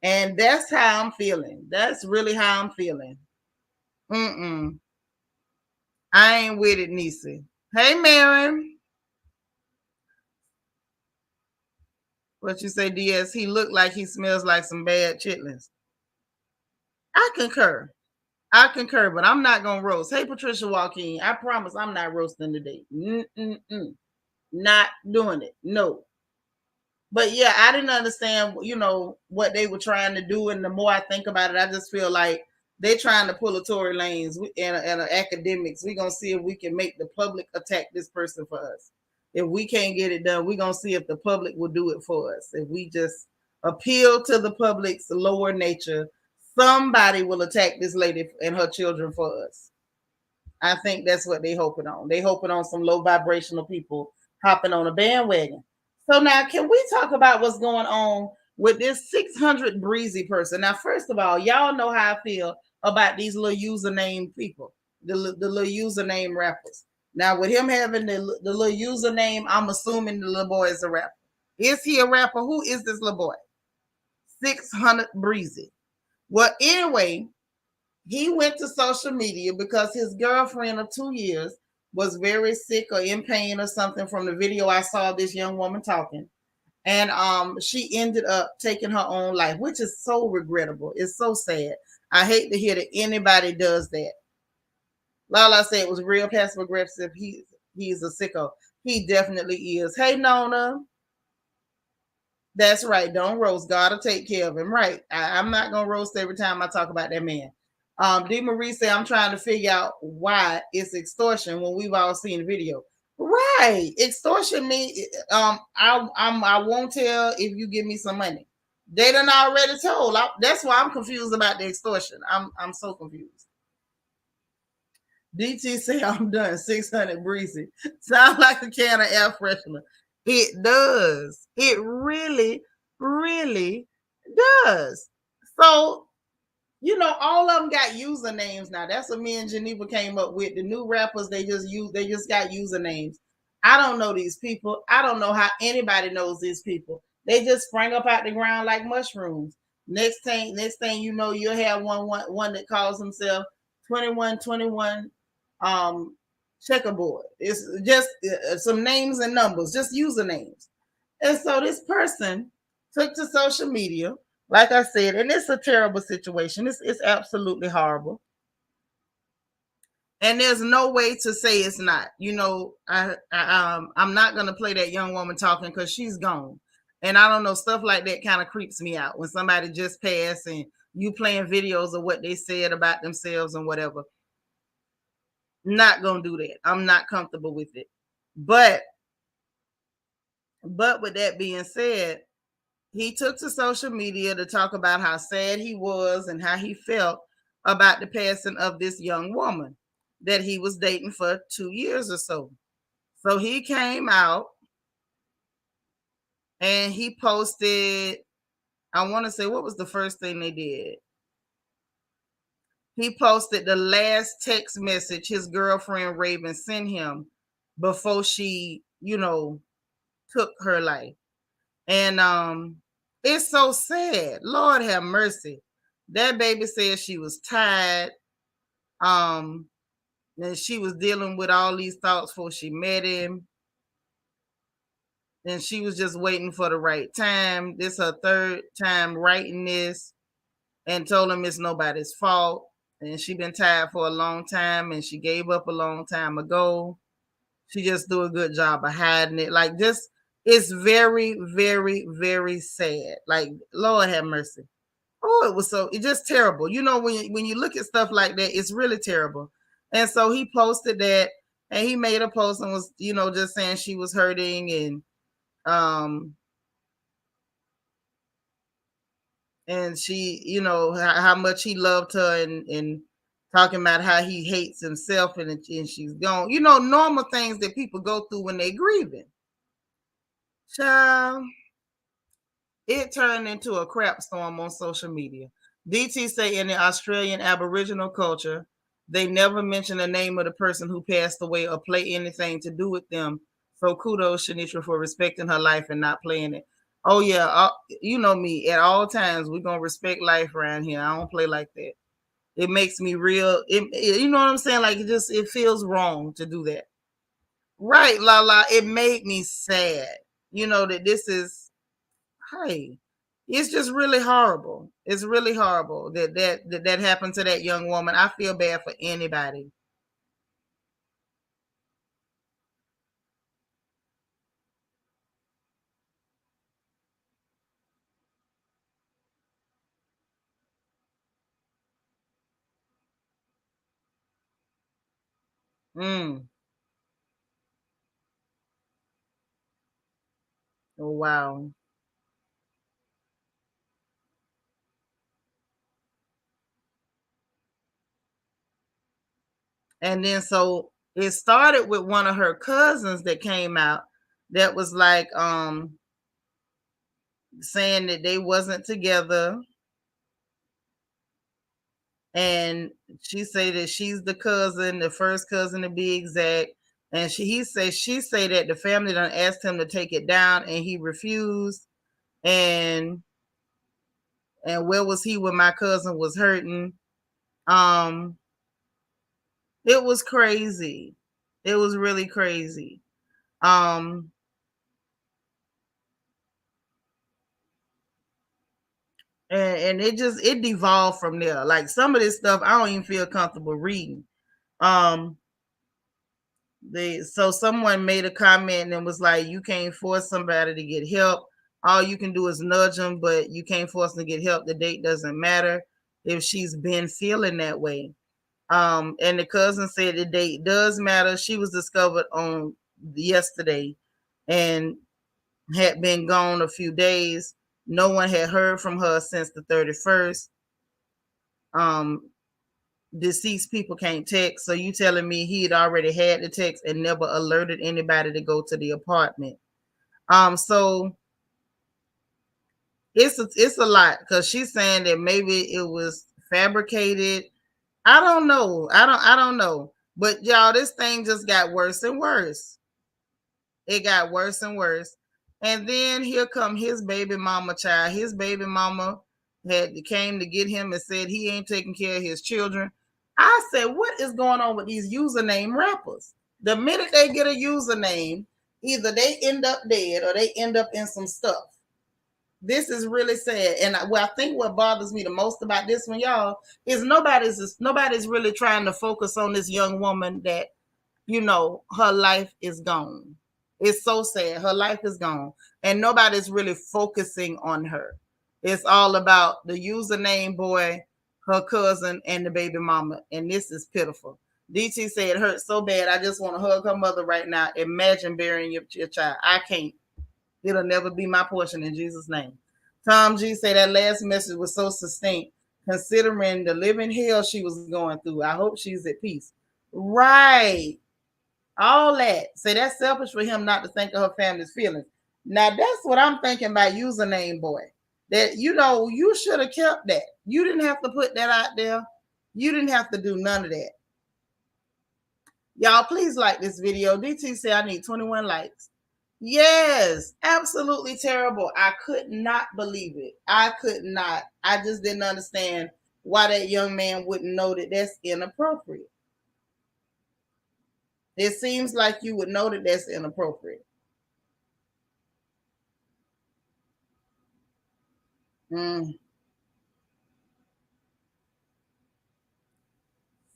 And that's how I'm feeling. That's really how I'm feeling. Mm-mm. I ain't with it, Nisi. Hey, Mary. What you say, DS? He looked like he smells like some bad chitlins. I concur. I concur, but I'm not gonna roast. Hey, Patricia Joaquin, I promise I'm not roasting today. Not doing it. No. But yeah, I didn't understand, what they were trying to do. And the more I think about it, I just feel like they're trying to pull a Tory Lanez and academics. We're gonna see if we can make the public attack this person for us. If we can't get it done, we're gonna see if the public will do it for us. If we just appeal to the public's lower nature, somebody will attack this lady and her children for us. I think that's what they hoping on. They hoping on some low vibrational people hopping on a bandwagon. So now, can we talk about what's going on with this 600 breezy person? Now, first of all, y'all know how I feel about these little username people, the little username rappers. Now, with him having the little username, I'm assuming the little boy is a rapper. Is he a rapper? Who is this little boy? 600 breezy. Well, anyway, he went to social media because his girlfriend of 2 years was very sick or in pain or something from the video I saw of this young woman talking. And she ended up taking her own life, which is so regrettable. It's so sad. I hate to hear that anybody does that. Lala said it was real passive aggressive. He's a sicko. He definitely is. Hey Nona. That's right. Don't roast. God will take care of him. Right. I'm not gonna roast every time I talk about that man. D. Marie said, I'm trying to figure out why it's extortion when we've all seen the video. Right. Extortion means I won't tell if you give me some money. They done already told. That's why I'm confused about the extortion. I'm so confused. DT say I'm done. 600 breezy. Sound like a can of air freshener. It does. It really, really does. So, all of them got usernames now. That's what me and Geneva came up with. The new rappers, they just got usernames. I don't know these people. I don't know how anybody knows these people. They just sprang up out the ground like mushrooms. Next thing you know, you'll have one that calls himself 2121 checkerboard. It's just some names and numbers, just usernames. And so this person took to social media, like I said, and it's a terrible situation. It's absolutely horrible. And there's no way to say it's not. I'm not gonna play that young woman talking because she's gone. And I don't know, stuff like that kind of creeps me out when somebody just passed and you playing videos of what they said about themselves and whatever. Not gonna do that. I'm not comfortable with it. But with that being said, he took to social media to talk about how sad he was and how he felt about the passing of this young woman that he was dating for 2 years or so. So he came out and he posted, I want to say, what was the first thing they did? He posted the last text message his girlfriend Raven sent him before she, took her life. And it's so sad. Lord have mercy. That baby said she was tired. Um, and she was dealing with all these thoughts before she met him. And she was just waiting for the right time. This her third time writing this, and told him it's nobody's fault. And she been tired for a long time, and she gave up a long time ago. She just do a good job of hiding it. Like, just, it's very, very, very sad. Like, Lord have mercy. Oh, it's just terrible. When you look at stuff like that, it's really terrible. And so he posted that, and he made a post and was, just saying she was hurting, um and she, how much he loved her, and talking about how he hates himself, and she's gone. Normal things that people go through when they grieving. Child, it turned into a crap storm on social media. DT say in the Australian Aboriginal culture, they never mention the name of the person who passed away or play anything to do with them. So kudos, Shanitra, for respecting her life and not playing it. Oh yeah, you know me. At all times, we're gonna respect life around here. I don't play like that. It makes me real. You know what I'm saying? Like, it feels wrong to do that. Right, la la. It made me sad. That this is, hey, it's just really horrible. It's really horrible that happened to that young woman. I feel bad for anybody. Mm. Oh wow. And then so it started with one of her cousins that came out that was like saying that they wasn't together, and she say that she's the cousin, the first cousin to be exact. And she say that the family done asked him to take it down and he refused. And where was he when my cousin was hurting? Um, it was crazy. It was really crazy. Um, and it devolved from there. Like, some of this stuff I don't even feel comfortable reading. Um, so someone made a comment and was like, you can't force somebody to get help. All you can do is nudge them, but you can't force them to get help. The date doesn't matter if she's been feeling that way. And the cousin said the date does matter. She was discovered on yesterday and had been gone a few days. No one had heard from her since the 31st. Um, Deceased people can't text. So you telling me he had already had the text and never alerted anybody to go to the apartment? So it's a lot, because she's saying that maybe it was fabricated. I don't know. I don't know. But y'all, this thing just got worse and worse. It got worse and worse. And then here come his baby mama child. His baby mama had came to get him and said he ain't taking care of his children. I said, what is going on with these username rappers? The minute they get a username, either they end up dead or they end up in some stuff. This is really sad. And I think what bothers me the most about this one, y'all, is nobody's really trying to focus on this young woman that, her life is gone. It's so sad. Her life is gone. And nobody's really focusing on her. It's all about the username boy, her cousin, and the baby mama. And this is pitiful. DT said it hurts so bad. I just want to hug her mother right now. Imagine burying your child. I can't. It'll never be my portion in Jesus' name. Tom G said that last message was so succinct, considering the living hell she was going through. I hope she's at peace. Right. All that. Say that's selfish for him not to think of her family's feelings. Now that's what I'm thinking about username boy. That you should have kept that. You didn't have to put that out there. You didn't have to do none of that. Y'all, please like this video. DT said I need 21 likes. Yes, absolutely terrible. I could not believe it. I could not. I just didn't understand why that young man wouldn't know that that's inappropriate. It seems like you would know that that's inappropriate. Mm.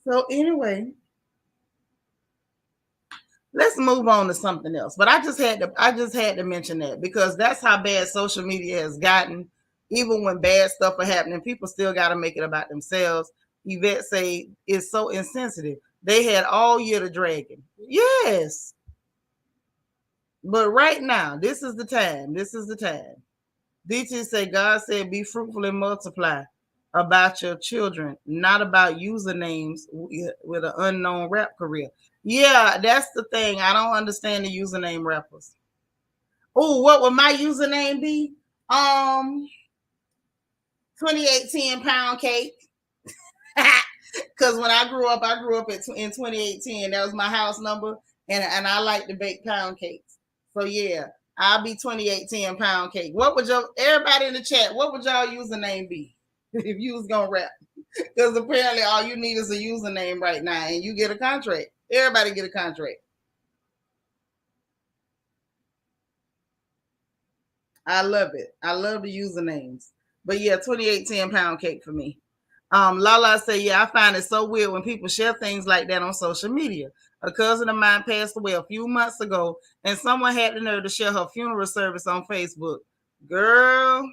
So anyway, let's move on to something else. But I just had to mention that because that's how bad social media has gotten. Even when bad stuff are happening, people still got to make it about themselves. Yvette say it's so insensitive. They had all year to drag him. Yes. But right now, this is the time. This is the time. DT say God said be fruitful and multiply about your children, not about usernames with an unknown rap career. Yeah, that's the thing. I don't understand the username rappers. Oh, what would my username be? 2810 pound cake. Because when I grew up in 2810. That was my house number, and I like to bake pound cakes. So yeah, I'll be 2810 pound cake. What would your everybody in the chat? What would y'all username be if you was gonna rap? Because apparently all you need is a username right now, and you get a contract. Everybody get a contract. I love it. I love the usernames. But yeah, 2810 pound cake for me. Lala say, yeah, I find it so weird when people share things like that on social media. A cousin of mine passed away a few months ago, and someone had the nerve to share her funeral service on Facebook. Girl,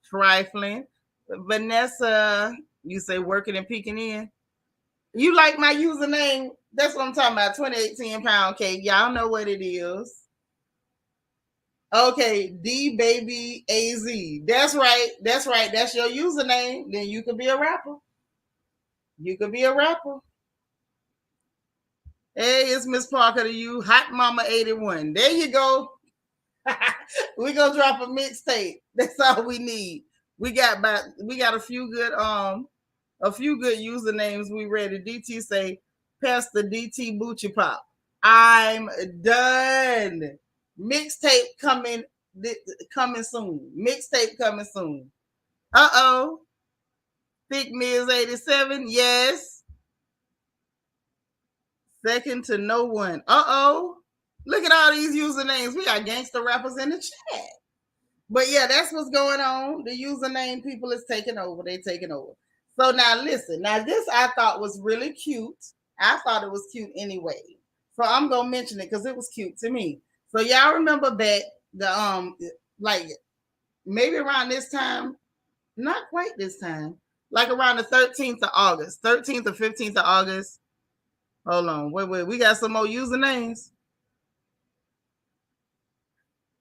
trifling. Vanessa, you say working and peeking in. You like my username? That's what I'm talking about. 2810 pound cake. Y'all know what it is. Okay, D baby AZ. That's right. That's right. That's your username. Then you could be a rapper. You could be a rapper. Hey, it's Miss Parker to you. Hot Mama 81. There you go. We gonna drop a mixtape. That's all we need. We got a few good usernames we ready. DT say Pastor DT Boochie Pop. I'm done. Mixtape coming soon. Mixtape coming soon. Uh-oh. Thick Miz 87. Yes. Second to no one. Uh-oh. Look at all these usernames. We got gangster rappers in the chat. But yeah, that's what's going on. The username people is taking over. They taking over. So now listen. Now this I thought was really cute. I thought it was cute anyway. So I'm gonna mention it because it was cute to me. So y'all remember back the like maybe around this time, not quite this time, like around the 13th of August, 13th or 15th of August. Hold on, wait, we got some more usernames.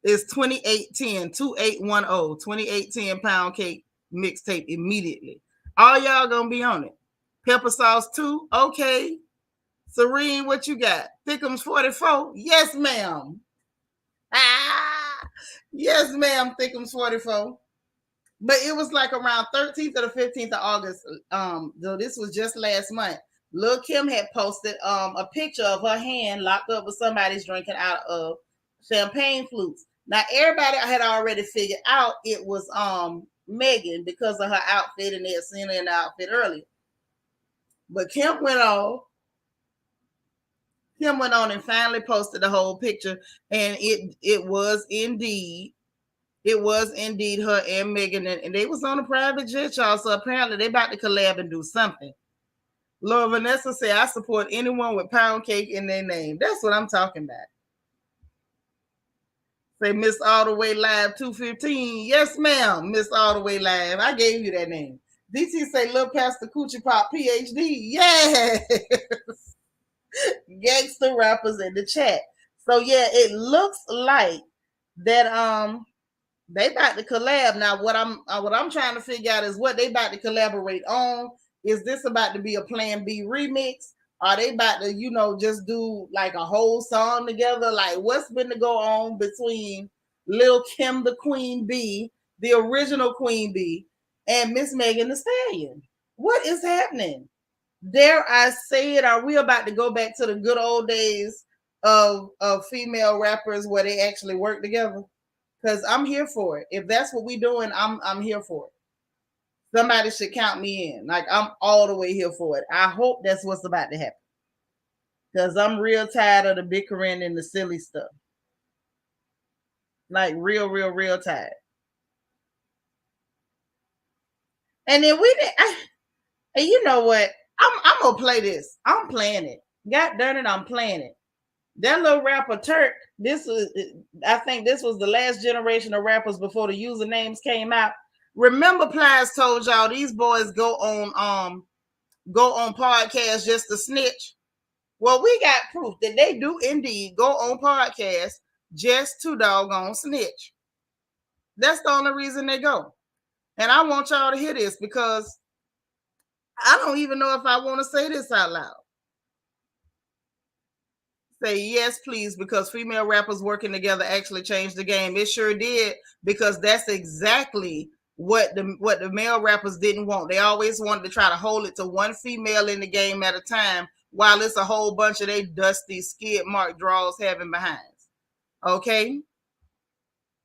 It's 2810, 2810, 2810 pound cake mixtape immediately. All y'all gonna be on it. Pepper sauce 2, okay. Serene, what you got? Thickums 44, yes, ma'am. Ah, yes, ma'am. Thickums 44. But it was like around 13th or the 15th of August. Though this was just last month. Lil Kim had posted a picture of her hand locked up with somebody's drinking out of champagne flutes. Now everybody had already figured out it was Megan because of her outfit, and they had seen her in the outfit earlier. But Kim went on. Kim went on and finally posted the whole picture, and it was indeed her and Megan, and they was on a private jet, y'all. So apparently they about to collab and do something. Laura Vanessa said, I support anyone with pound cake in their name. That's what I'm talking about. Say Miss All the Way Live 215. Yes, ma'am, Miss All the Way Live. I gave you that name. DT say Lil Pastor Coochie Pop PhD. Yes. Gangster rappers in the chat. So yeah, it looks like that they about to collab. Now what I'm trying to figure out is what they about to collaborate on. Is this about to be a Plan B remix? Are they about to, just do like a whole song together? Like what's been to go on between Lil Kim the Queen Bee, the original Queen Bee, and Miss Megan the Stallion? What is happening? Dare I say it? Are we about to go back to the good old days of female rappers where they actually work together? Because I'm here for it. If that's what we doing, I'm here for it. Somebody should count me in. Like I'm all the way here for it. I hope that's what's about to happen. Because I'm real tired of the bickering and the silly stuff. Like real tired. And then we did. And you know what? I'm gonna play this. I'm playing it. God darn it, I'm playing it. That little rapper Turk. This was, I think, this was the last generation of rappers before the usernames came out. Remember, Plies told y'all these boys go on podcasts just to snitch. Well, we got proof that they do indeed go on podcasts just to doggone snitch. That's the only reason they go. And I want y'all to hear this because I don't even know if I want to say this out loud. Say yes, please, because female rappers working together actually changed the game. It sure did, because that's exactly what the male rappers didn't want. They always wanted to try to hold it to one female in the game at a time, while it's a whole bunch of they dusty skid mark draws having behinds. Okay.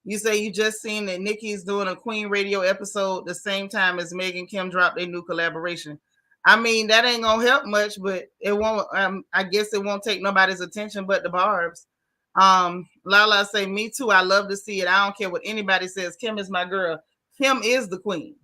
You say you just seen that Nikki's doing a Queen Radio episode the same time as Meg and Kim dropped their new collaboration. I mean, that ain't gonna help much, but it won't. I guess it won't take nobody's attention but the Barb's. Lala say, me too. I love to see it. I don't care what anybody says. Kim is my girl. Kim is the queen.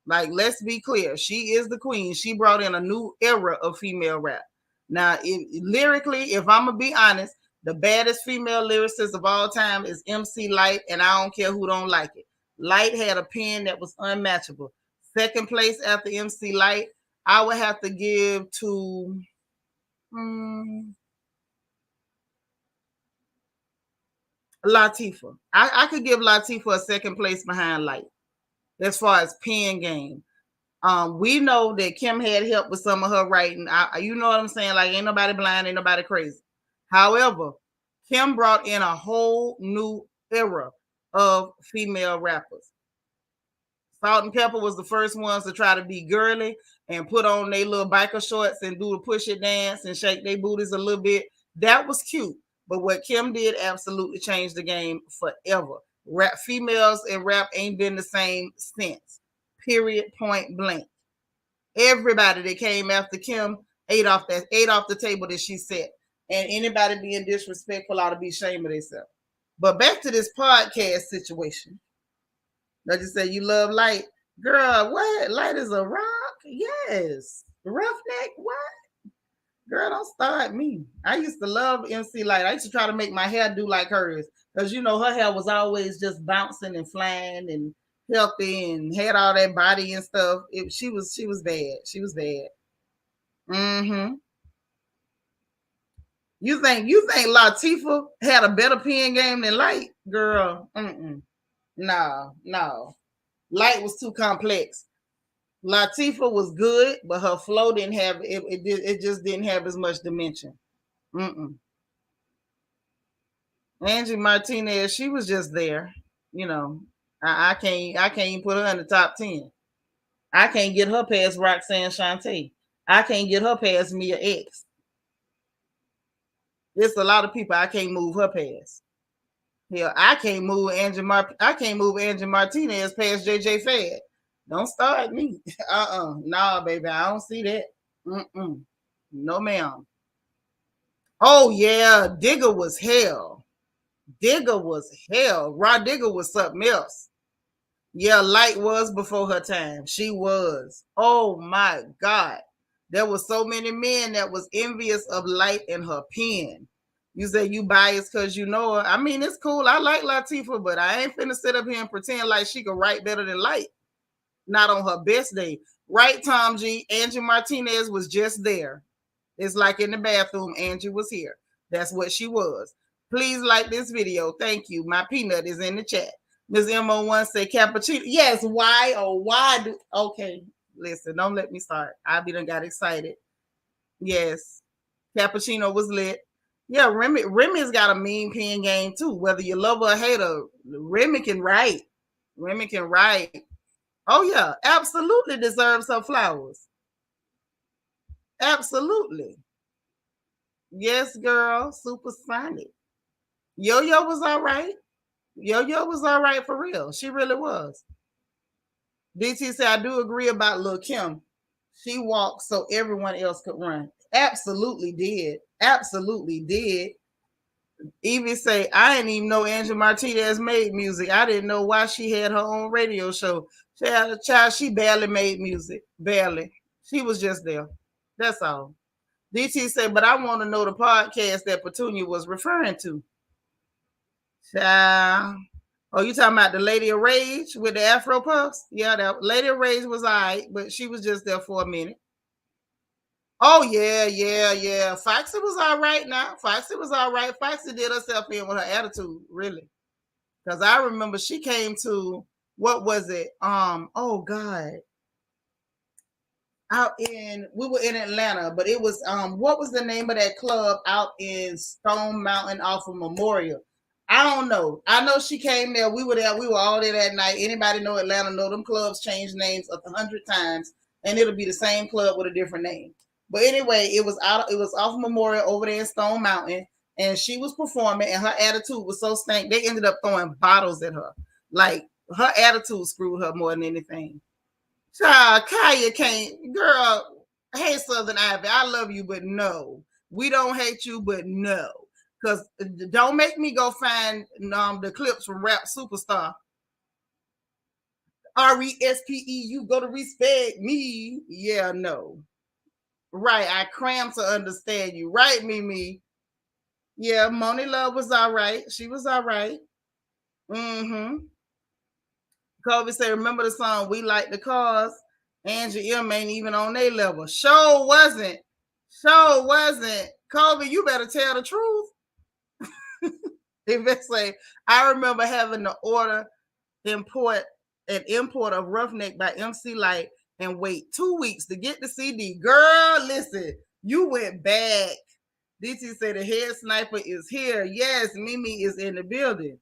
Like, let's be clear. She is the queen. She brought in a new era of female rap. Now, lyrically, if I'm gonna be honest, the baddest female lyricist of all time is MC Light, and I don't care who don't like it. Light had a pen that was unmatchable. Second place after MC Light, I would have to give to Latifah. I could give Latifah a second place behind Light as far as pen game. We know that Kim had help with some of her writing. You know what I'm saying? Like, ain't nobody blind, ain't nobody crazy. However, Kim brought in a whole new era of female rappers. Salt and Pepper was the first ones to try to be girly and put on their little biker shorts and do the push it dance and shake their booties a little bit. That was cute. But what Kim did absolutely changed the game forever. Rap females and rap ain't been the same since. Period. Point blank. Everybody that came after Kim ate off the table that she set. And anybody being disrespectful ought to be ashamed of themselves. But back to this podcast situation. Like you say, you love Light. Girl, what? Light is a rock? Yes. Roughneck? What? Girl, don't start me. I used to love MC Light. I used to try to make my hair do like hers. Because, you know, her hair was always just bouncing and flying and healthy and had all that body and stuff. She was bad. She was bad. Mm-hmm. You think Latifah had a better pen game than Light? Girl, no. Light was too complex. Latifah was good, but her flow didn't have it. It just didn't have as much dimension. Angie Martinez, she was just there. You know, I can't even put her in the top 10. I can't get her past Roxanne Shante. I can't get her past Mia X. There's a lot of people I can't move her past. Hell, I can't move Angie Martinez past JJ Fad. Don't start me. Nah, baby, I don't see that. No, ma'am. Oh yeah, Digger was hell. Rod Digger was something else. Yeah, Light was before her time. She was. Oh my God. There were so many men that was envious of Light and her pen. You say you biased because you know her. I mean, it's cool. I like Latifah, but I ain't finna sit up here and pretend like she could write better than Light. Not on her best day. Right, Tom G. Angie Martinez was just there. It's like in the bathroom, Angie was here. That's what she was. Please like this video. Thank you. My peanut is in the chat. Ms. MO1 say cappuccino. Yes, why? Okay, listen, don't let me start. I be done got excited. Yes. Cappuccino was lit. Yeah, Remy's got a mean pen game too. Whether you love her or hate her, Remy can write. Remy can write. Oh yeah, absolutely deserves her flowers. Absolutely. Yes, girl. Supersonic. Yo Yo was all right. Yo Yo was all right for real. She really was. DT said, I do agree about Lil Kim. She walked so everyone else could run. Absolutely did. Absolutely did. Evie say, I didn't even know Angie Martinez made music. I didn't know why she had her own radio show. She had a child, she barely made music. Barely. She was just there. That's all. DT said, but I want to know the podcast that Petunia was referring to. Child. Oh, you talking about the Lady of Rage with the Afro Puffs? Yeah, that Lady of Rage was all right, but she was just there for a minute. Oh yeah, yeah, yeah. Foxy was all right now. Foxy was all right. Foxy did herself in with her attitude, really. Because I remember she came to what was it? Oh God. Out in we were in Atlanta, but it was what was the name of that club out in Stone Mountain off of Memorial? I don't know. I know she came there. We were there. We were all there that night. Anybody know Atlanta? Know them clubs change names 100 times, and it'll be the same club with a different name. But anyway, it was out. It was off Memorial over there in Stone Mountain, and she was performing, and her attitude was so stank. They ended up throwing bottles at her. Like her attitude screwed her more than anything. Child, Kaya can't, girl. Hey, Southern Ivy, I love you, but no, we don't hate you, but no, because don't make me go find the clips from Rap Superstar. RESPE, you go to respect me. Yeah, no, right. I cram to understand you, right, Mimi? Yeah, Moni Love was all right. She was all right. Mm-hmm. Kobe said, remember the song We Like the Cars? Angie M ain't even on their level. Sure wasn't. Sure wasn't. Kobe, you better tell the truth. If they say, I remember having to order import import of Roughneck by MC Light and wait 2 weeks to get the CD. Girl, listen, you went back. DT said the head sniper is here. Yes, Mimi is in the building.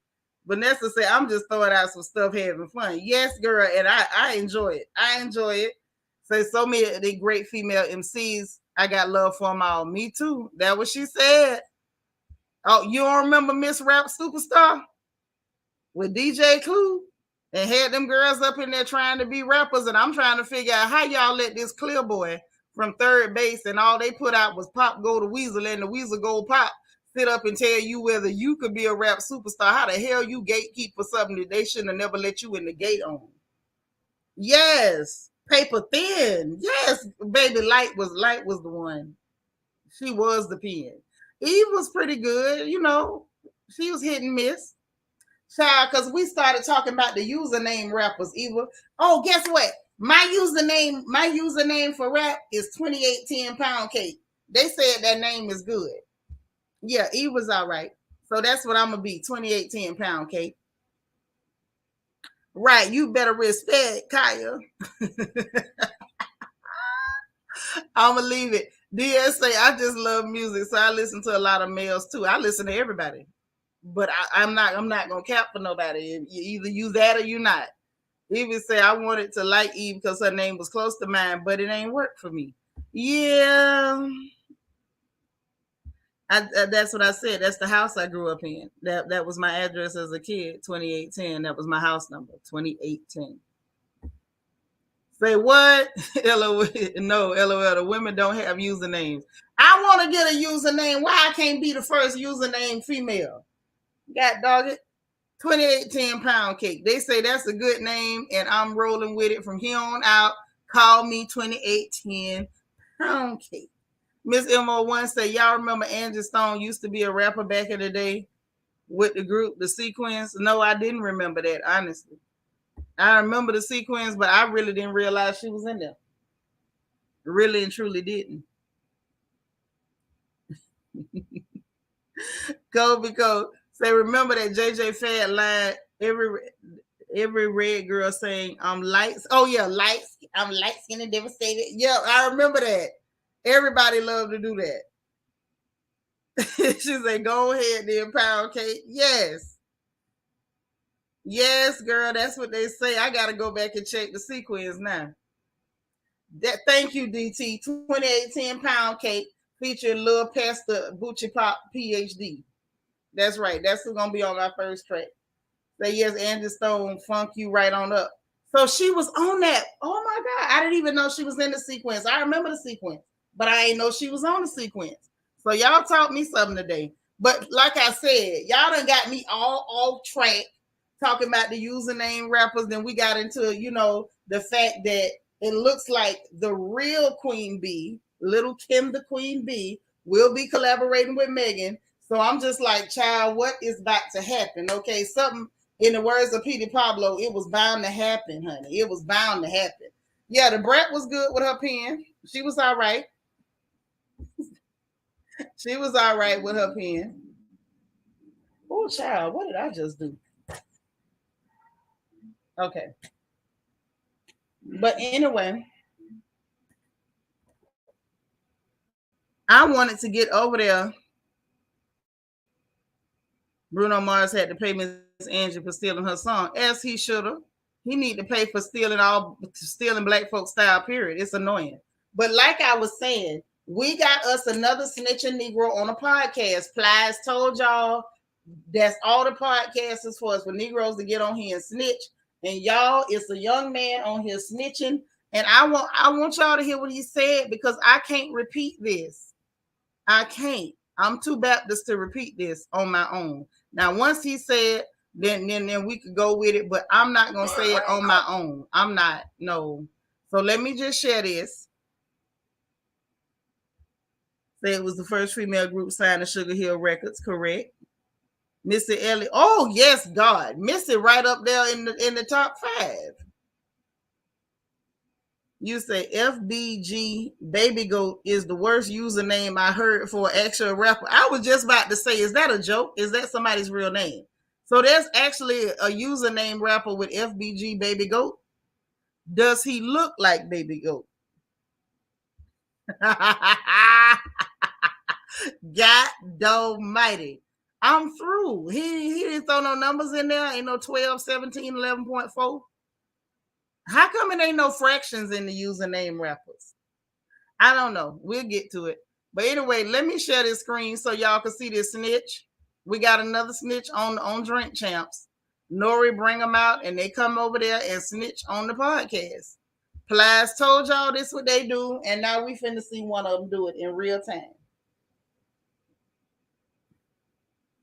Vanessa said, I'm just throwing out some stuff, having fun. Yes, girl, and I enjoy it. I enjoy it. Say so many of the great female MCs. I got love for them all. Me too. That what she said. Oh, you don't remember Miss Rap Superstar with DJ Clue? And had them girls up in there trying to be rappers, and I'm trying to figure out how y'all let this clear boy from third base and all they put out was Pop Go to Weasel and the Weasel Go Pop sit up and tell you whether you could be a rap superstar. How the hell you gatekeep for something that they shouldn't have never let you in the gate on? Yes, paper thin. Yes, baby, light was the one. She was the pen. Eve was pretty good, you know. She was hit and miss. Child, because we started talking about the username rappers, Eva. Oh, guess what? My username for rap is 2810 pound cake. They said that name is good. Yeah, Eve was all right. So that's what I'm gonna be, 2810 pound cake. Right, you better respect Kaya. I'm gonna leave it. DS say I just love music, so I listen to a lot of males too. I listen to everybody, but I'm not gonna cap for nobody. You either you that or you not. Even say I wanted to like Eve because her name was close to mine, but it ain't work for me. Yeah, that's what I said. That's the house I grew up in. That was my address as a kid. 2810. That was my house number. 2810. Say what? LOL. No, LOL. The women don't have usernames. I want to get a username. Why I can't be the first username female? God dog it. 2810 pound cake. They say that's a good name, and I'm rolling with it from here on out. Call me 2810 pound cake. Miss MO1 say, y'all remember Angie Stone used to be a rapper back in the day with the group, the Sequence? No, I didn't remember that, honestly. I remember the Sequence, but I really didn't realize she was in there. Really and truly didn't. Go because say remember that JJ Fad line every red girl saying I'm light. Oh yeah, light. I'm light skinned and devastated. Yeah, I remember that. Everybody loved to do that. She said, "Go ahead, then pound cake." Yes, yes, girl. That's what they say. I got to go back and check the sequence now. Thank you, DT. 2810 pound cake featuring Lil Pastor Bucci Pop PhD. That's right. That's who's gonna be on my first track. Say yes, Angie Stone, funk you right on up. So she was on that. Oh my God. I didn't even know she was in the sequence. I remember the sequence, but I didn't know she was on the sequence. So y'all taught me something today. But like I said, y'all done got me all off track talking about the username rappers. Then we got into, the fact that it looks like the real Queen Bee, Little Kim the Queen Bee, will be collaborating with Megan. So I'm just like, child, what is about to happen? Okay, something, in the words of Petey Pablo, it was bound to happen, honey. It was bound to happen. Yeah, the brat was good with her pen. She was all right. She was all right with her pen. Oh, child, what did I just do? Okay. But anyway, I wanted to get over there. Bruno Mars had to pay Miss Angie for stealing her song, as he should have. He need to pay for stealing black folk style, period. It's annoying. But like I was saying, we got us another snitching Negro on a podcast. Plies told y'all that's all the podcast is for Negroes to get on here and snitch. And y'all, it's a young man on here snitching. And I want y'all to hear what he said, because I can't repeat this. I can't. I'm too Baptist to repeat this on my own. Now, once he said, then we could go with it, but I'm not going to say it on my own. I'm not, no. So let me just share this. Say it was the first female group signed to Sugar Hill Records, correct? Missy Elliott. Oh, yes, God. Missy right up there in the top 5. You say FBG Baby Goat is the worst username I heard for an actual rapper. I was just about to say, is that a joke? Is that somebody's real name? So there's actually a username rapper with FBG Baby Goat. Does he look like Baby Goat? God almighty. I'm through. He didn't throw no numbers in there. Ain't no 12, 17, 11.4. How come it ain't no fractions in the username rappers? I don't know. We'll get to it. But anyway, let me share this screen so y'all can see this snitch. We got another snitch on Drink Champs. Nori bring them out and they come over there and snitch on the podcast. Plies told y'all this what they do, and now we finna see one of them do it in real time.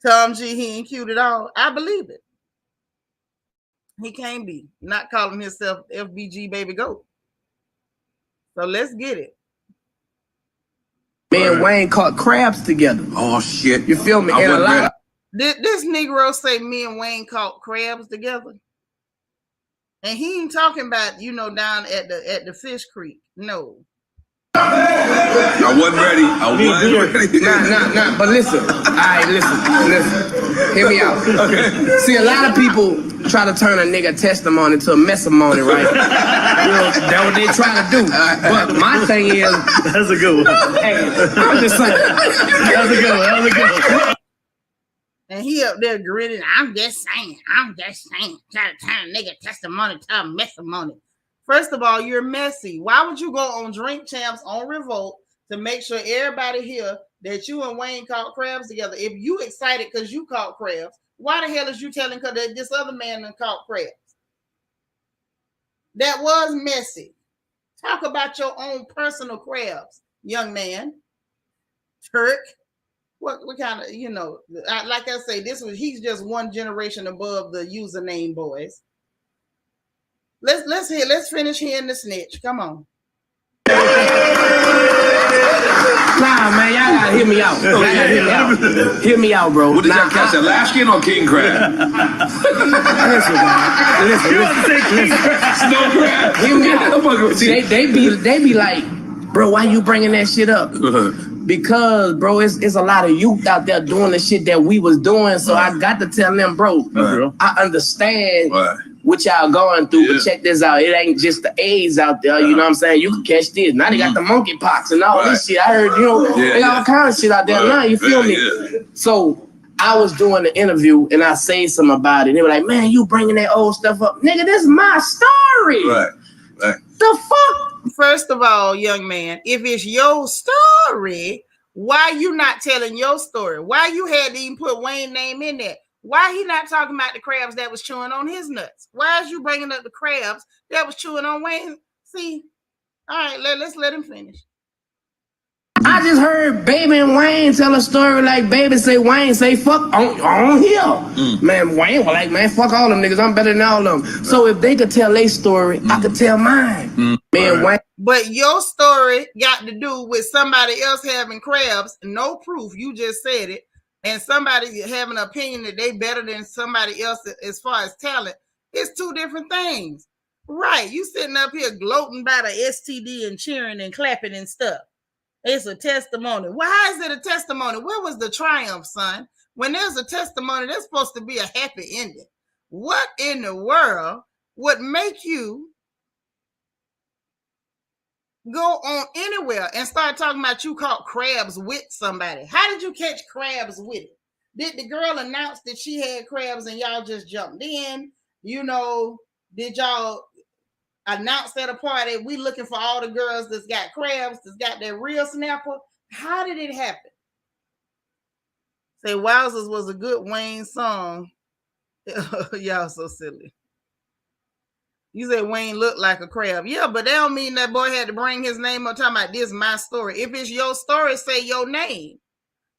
Tom G, he ain't cute at all. I believe it. He can't be. Not calling himself FBG Baby Goat. So let's get it. Me and Wayne caught crabs together. Oh shit! You feel me? And a lot of this Negro say me and Wayne caught crabs together, and he ain't talking about down at the Fish Creek. No. I wasn't ready. Nah. But listen. All right, listen. Hear me out. Okay. See, a lot of people try to turn a nigga testimony to a messimony, right? That's what they try to do. But my thing is, that's a good one. Hey, I'm just saying. That was a good one. And he up there grinning. I'm just saying. Try to turn a nigga testimony to a messimony. First of all, you're messy. Why would you go on Drink Champs on Revolt to make sure everybody hear that you and Wayne caught crabs together? If you excited because you caught crabs, why the hell is you telling her that this other man done caught crabs? That was messy. Talk about your own personal crabs, young man. Turk. What kind of, like I say, he's just one generation above the username boys. Let's finish hearing the snitch. Come on. Nah, man, y'all gotta hear me out. Hear me out, bro. What did y'all catch? Alaskan or king crab? Listen. Snow crab. Hear me out. See, they be like, bro, why you bringing that shit up? Because, bro, it's a lot of youth out there doing the shit that we was doing. So I got to tell them, bro, I understand what y'all going through, but check this out. It ain't just the AIDS out there. You know what I'm saying? You can catch this. Now they got the monkeypox and all this shit. I heard, they got all kinds of shit out there now. You feel me? So I was doing the interview and I say something about it. They were like, man, you bringing that old stuff up. Nigga, this is my story. Right. The fuck? First of all, young man, if it's your story, why you not telling your story? Why you had to even put Wayne's name in there? Why he not talking about the crabs that was chewing on his nuts? Why is you bringing up the crabs that was chewing on Wayne? See, all right, let's let him finish. I just heard Baby and Wayne tell a story like Baby say Wayne say fuck on here. Man, Wayne was like, man, fuck all them niggas. I'm better than all of them. So if they could tell their story, I could tell mine. Man, Wayne. But your story got to do with somebody else having crabs, no proof. You just said it. And somebody having an opinion that they better than somebody else as far as talent. It's two different things. Right. You sitting up here gloating about a STD and cheering and clapping and stuff. It's a testimony. Why is it a testimony? Where was the triumph, son? When there's a testimony, there's supposed to be a happy ending. What in the world would make you go on anywhere and start talking about you caught crabs with somebody? How did you catch crabs with it? Did the girl announce that she had crabs and y'all just jumped in? You know, did y'all announced at a party, we looking for all the girls that's got crabs, that's got that real snapper? How did it happen? Say Wowzers was a good Wayne song. Y'all so silly. You say Wayne looked like a crab. Yeah, but that don't mean that boy had to bring his name up talking about this is my story. If it's your story, say your name.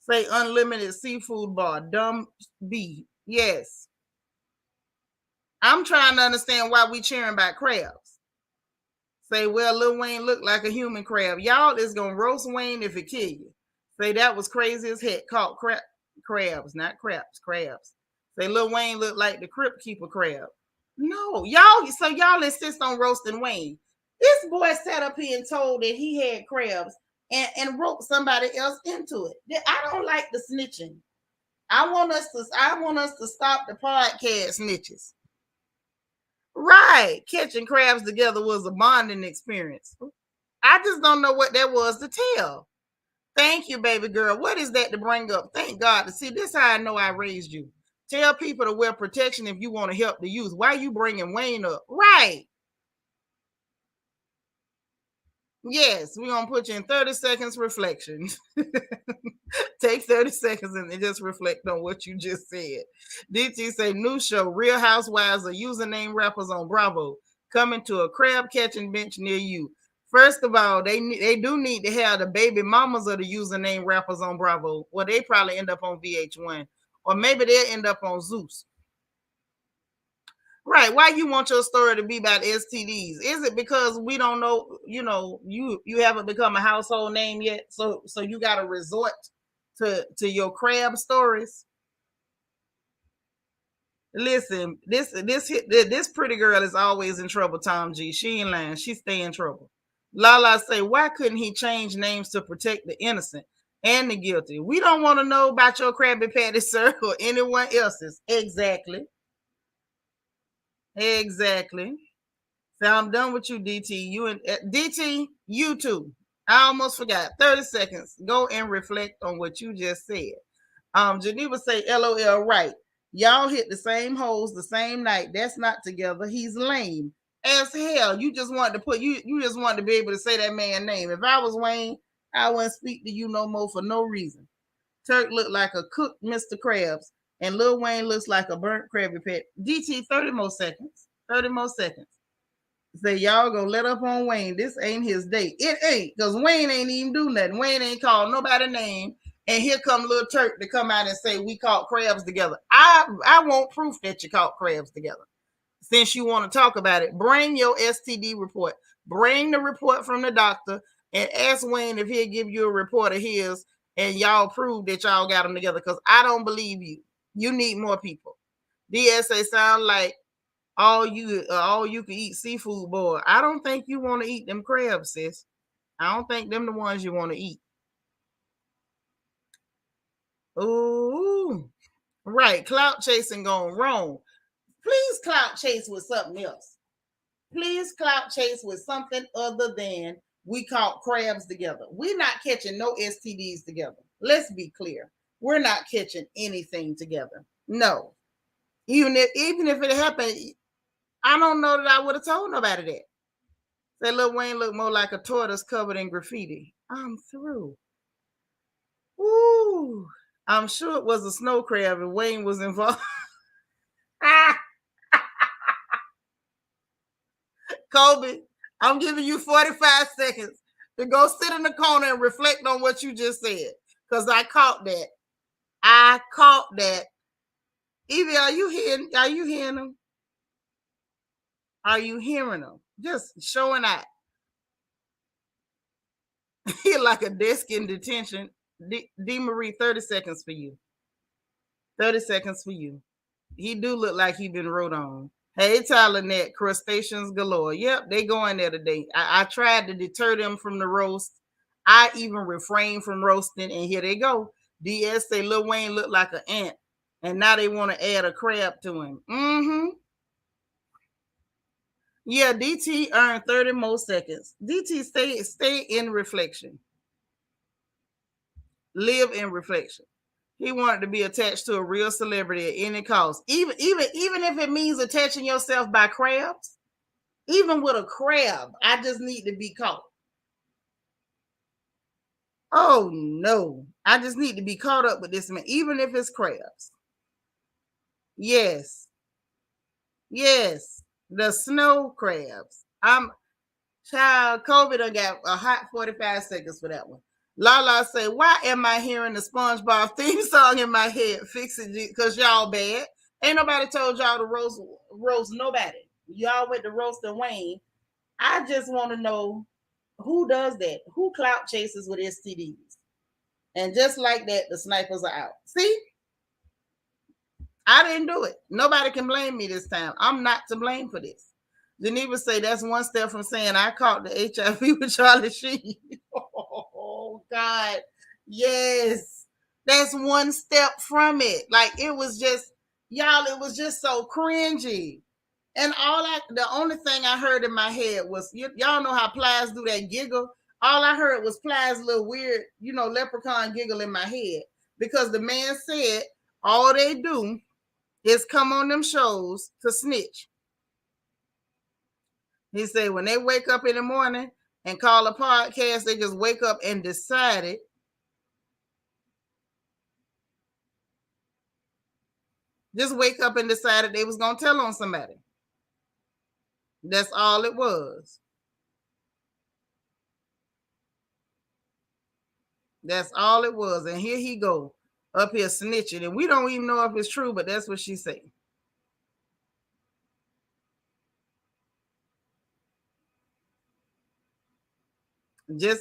Say Unlimited Seafood Bar, Dumb B. Yes. I'm trying to understand why we cheering about crabs. Say, well, Lil Wayne looked like a human crab. Y'all is going to roast Wayne if it kill you. Say, that was crazy as heck. Caught crabs, not craps, crabs. Say, Lil Wayne looked like the Crypt Keeper crab. No, y'all insist on roasting Wayne. This boy sat up here and told that he had crabs and roped somebody else into it. I don't like the snitching. I want us to stop the podcast snitches. Right. Catching crabs together was a bonding experience. I just don't know what that was to tell. Thank you, baby girl. What is that to bring up? Thank God. See, this is how I know I raised you. Tell people to wear protection if you want to help the youth. Why are you bringing Wayne up? Right. Yes, we're going to put you in 30 seconds reflection. Take 30 seconds and just reflect on what you just said. DT say, new show, Real Housewives of username rappers on Bravo, coming to a crab catching bench near you. First of all, they do need to have the baby mamas of the username rappers on Bravo. Well, they probably end up on VH1. Or maybe they'll end up on Zeus. Right. Why you want your story to be about STDs? Is it because we don't know, you haven't become a household name yet? So you got to resort to your crab stories? Listen, this pretty girl is always in trouble, Tom G. She ain't lying. She stay in trouble. Lala say, why couldn't he change names to protect the innocent and the guilty? We don't want to know about your Krabby Patty, sir, or anyone else's. Exactly. So I'm done with you, DT. You and DT, you too. I almost forgot. 30 seconds. Go and reflect on what you just said. Geneva say, LOL, right. Y'all hit the same holes the same night. That's not together. He's lame as hell. You just wanted to you just wanted to be able to say that man's name. If I was Wayne, I wouldn't speak to you no more for no reason. Turk looked like a cooked Mr. Krabs, and Lil Wayne looks like a burnt Krabby Patty. DT, 30 more seconds. 30 more seconds. Say, y'all gonna let up on Wayne. This ain't his day. It ain't, because Wayne ain't even do nothing. Wayne ain't called nobody name. And here come Lil Turk to come out and say we caught crabs together. I want proof that you caught crabs together. Since you want to talk about it, bring your STD report. Bring the report from the doctor and ask Wayne if he'll give you a report of his and y'all prove that y'all got them together, because I don't believe you. You need more people. DSA sound like all you can eat seafood boy. I don't think you want to eat them crabs, sis. I don't think them the ones you want to eat. Ooh, right. Clout chasing gone wrong. Please clout chase with something else. Please clout chase with something other than we caught crabs together. We're not catching no STDs together. Let's be clear. We're not catching anything together. No. Even if it happened, I don't know that I would have told nobody that. Say Lil Wayne looked more like a tortoise covered in graffiti. I'm through. Ooh. I'm sure it was a snow crab and Wayne was involved. Kobe, I'm giving you 45 seconds to go sit in the corner and reflect on what you just said. Because I caught that. I caught that. Evie, are you hearing them? Are you hearing them? Just showing out. He like a desk in detention. D Marie, 30 seconds for you. 30 seconds for you. He do look like he been wrote on. Hey, Tyler Net, crustaceans galore. Yep, they going there today. I tried to deter them from the roast. I even refrained from roasting, and here they go. DS say Lil Wayne looked like an ant, and now they want to add a crab to him. Mm-hmm. Yeah, DT earned 30 more seconds. DT stay in reflection. Live in reflection. He wanted to be attached to a real celebrity at any cost. Even if it means attaching yourself by crabs. Even with a crab, I just need to be caught. Oh no. I just need to be caught up with this man, even if it's crabs. Yes. Yes. The snow crabs. Child, Kobe done got a hot 45 seconds for that one. Lala say, why am I hearing the SpongeBob theme song in my head? Fix it, because y'all bad. Ain't nobody told y'all to roast nobody. Y'all went to roasting Wayne. I just want to know who does that? Who clout chases with STDs? And just like that, the snipers are out. See? I didn't do it. Nobody can blame me this time. I'm not to blame for this. Geneva say that's one step from saying I caught the HIV with Charlie Sheen. Oh God. Yes. That's one step from it. Like it was just, y'all, it was just so cringy. And the only thing I heard in my head was, y'all know how Plies do that giggle? All I heard was Plies' little weird, leprechaun giggle in my head. Because the man said all they do is come on them shows to snitch. He said when they wake up in the morning and call a podcast, they just wake up and decided they was going to tell on somebody. That's all it was. That's all it was. And here he go up here snitching. And we don't even know if it's true, but that's what she said.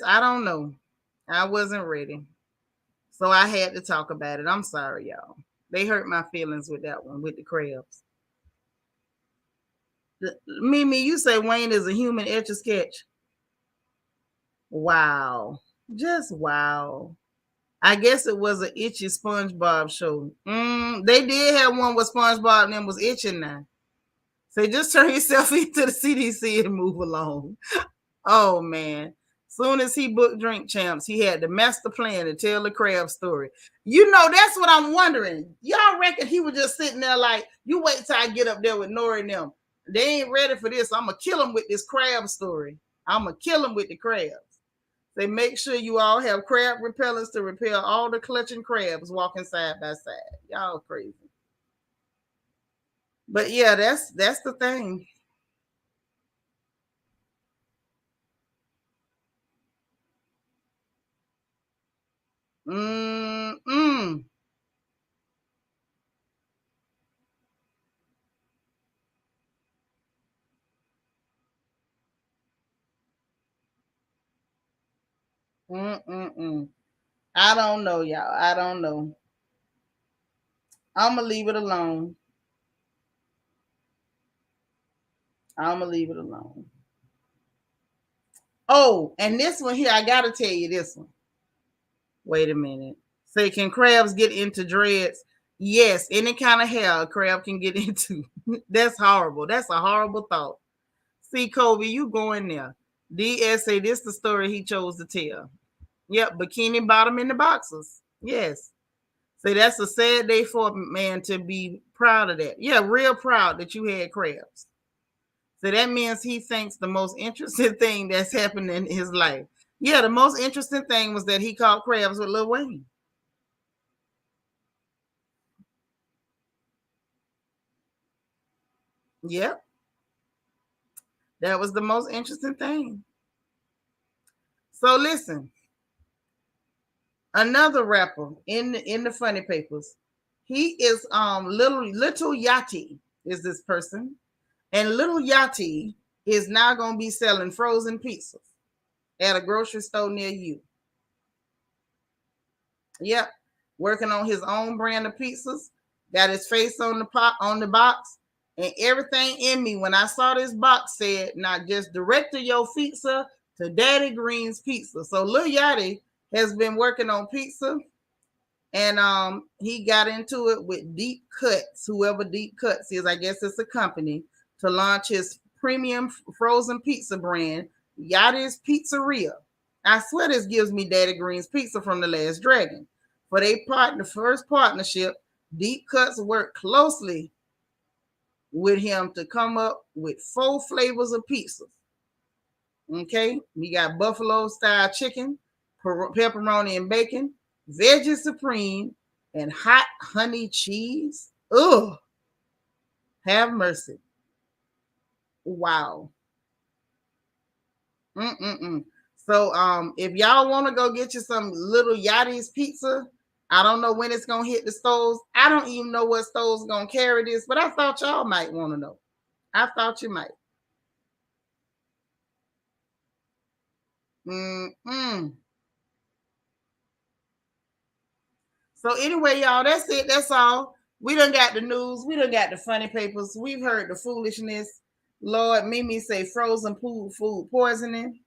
I don't know. I wasn't ready. So I had to talk about it. I'm sorry, y'all. They hurt my feelings with that one, with the crabs. Mimi, you say Wayne is a human Etch-a-Sketch. Wow. Just wow. I guess it was an itchy SpongeBob show. They did have one where SpongeBob and them was itching now. So just turn yourself into the CDC and move along. Oh, man. Soon as he booked Drink Champs, he had the master plan to tell the crab story. That's what I'm wondering. Y'all reckon he was just sitting there like, you wait till I get up there with Nori and them. They ain't ready for this. I'm going to kill them with this crab story. I'm going to kill them with the crabs. They make sure you all have crab repellents to repel all the clutching crabs walking side by side. Y'all crazy. But yeah, that's the thing. Mm-mm. Mm-mm-mm. I don't know, y'all. I don't know. I'm going to leave it alone. I'm going to leave it alone. Oh, and this one here, I got to tell you this one. Wait a minute. Say, can crabs get into dreads? Yes, any kind of hair a crab can get into. That's horrible. That's a horrible thought. See, Kobe, you going there. DS say this the story he chose to tell. Yep, bikini bottom in the boxers. Yes. See, that's a sad day for a man to be proud of that. Yeah, real proud that you had crabs. So that means he thinks the most interesting thing that's happened in his life. Yeah, the most interesting thing was that he caught crabs with Lil Wayne. Yep, that was the most interesting thing. So listen, another rapper in the funny papers. He is little Yachty is this person, and little Yachty is now gonna be selling frozen pizzas at a grocery store near you. Yep, working on his own brand of pizzas. Got his face on the pot on the box, and everything in me when I saw this box said, "Not just direct your pizza to Daddy Green's Pizza." So Lil Yachty has been working on pizza, and he got into it with Deep Cuts, whoever Deep Cuts is. I guess it's a company to launch his premium frozen pizza brand, Yachty's Pizzeria. I swear this gives me Daddy Green's Pizza from The Last Dragon. For the first partnership, Deep Cuts worked closely with him to come up with 4 flavors of pizzas. Okay, we got buffalo style chicken, pepperoni and bacon, veggie supreme, and hot honey cheese. Ugh, have mercy. Wow. Mm-mm-mm. So if y'all want to go get you some little Yachty's pizza, I don't know when it's gonna hit the stores. I don't even know what stores gonna carry this, but I thought y'all might want to know. I thought you might. Mm-mm. So anyway, y'all, that's it. That's all. We done got the news. We done got the funny papers. We've heard the foolishness. Lord, Mimi say frozen food poisoning.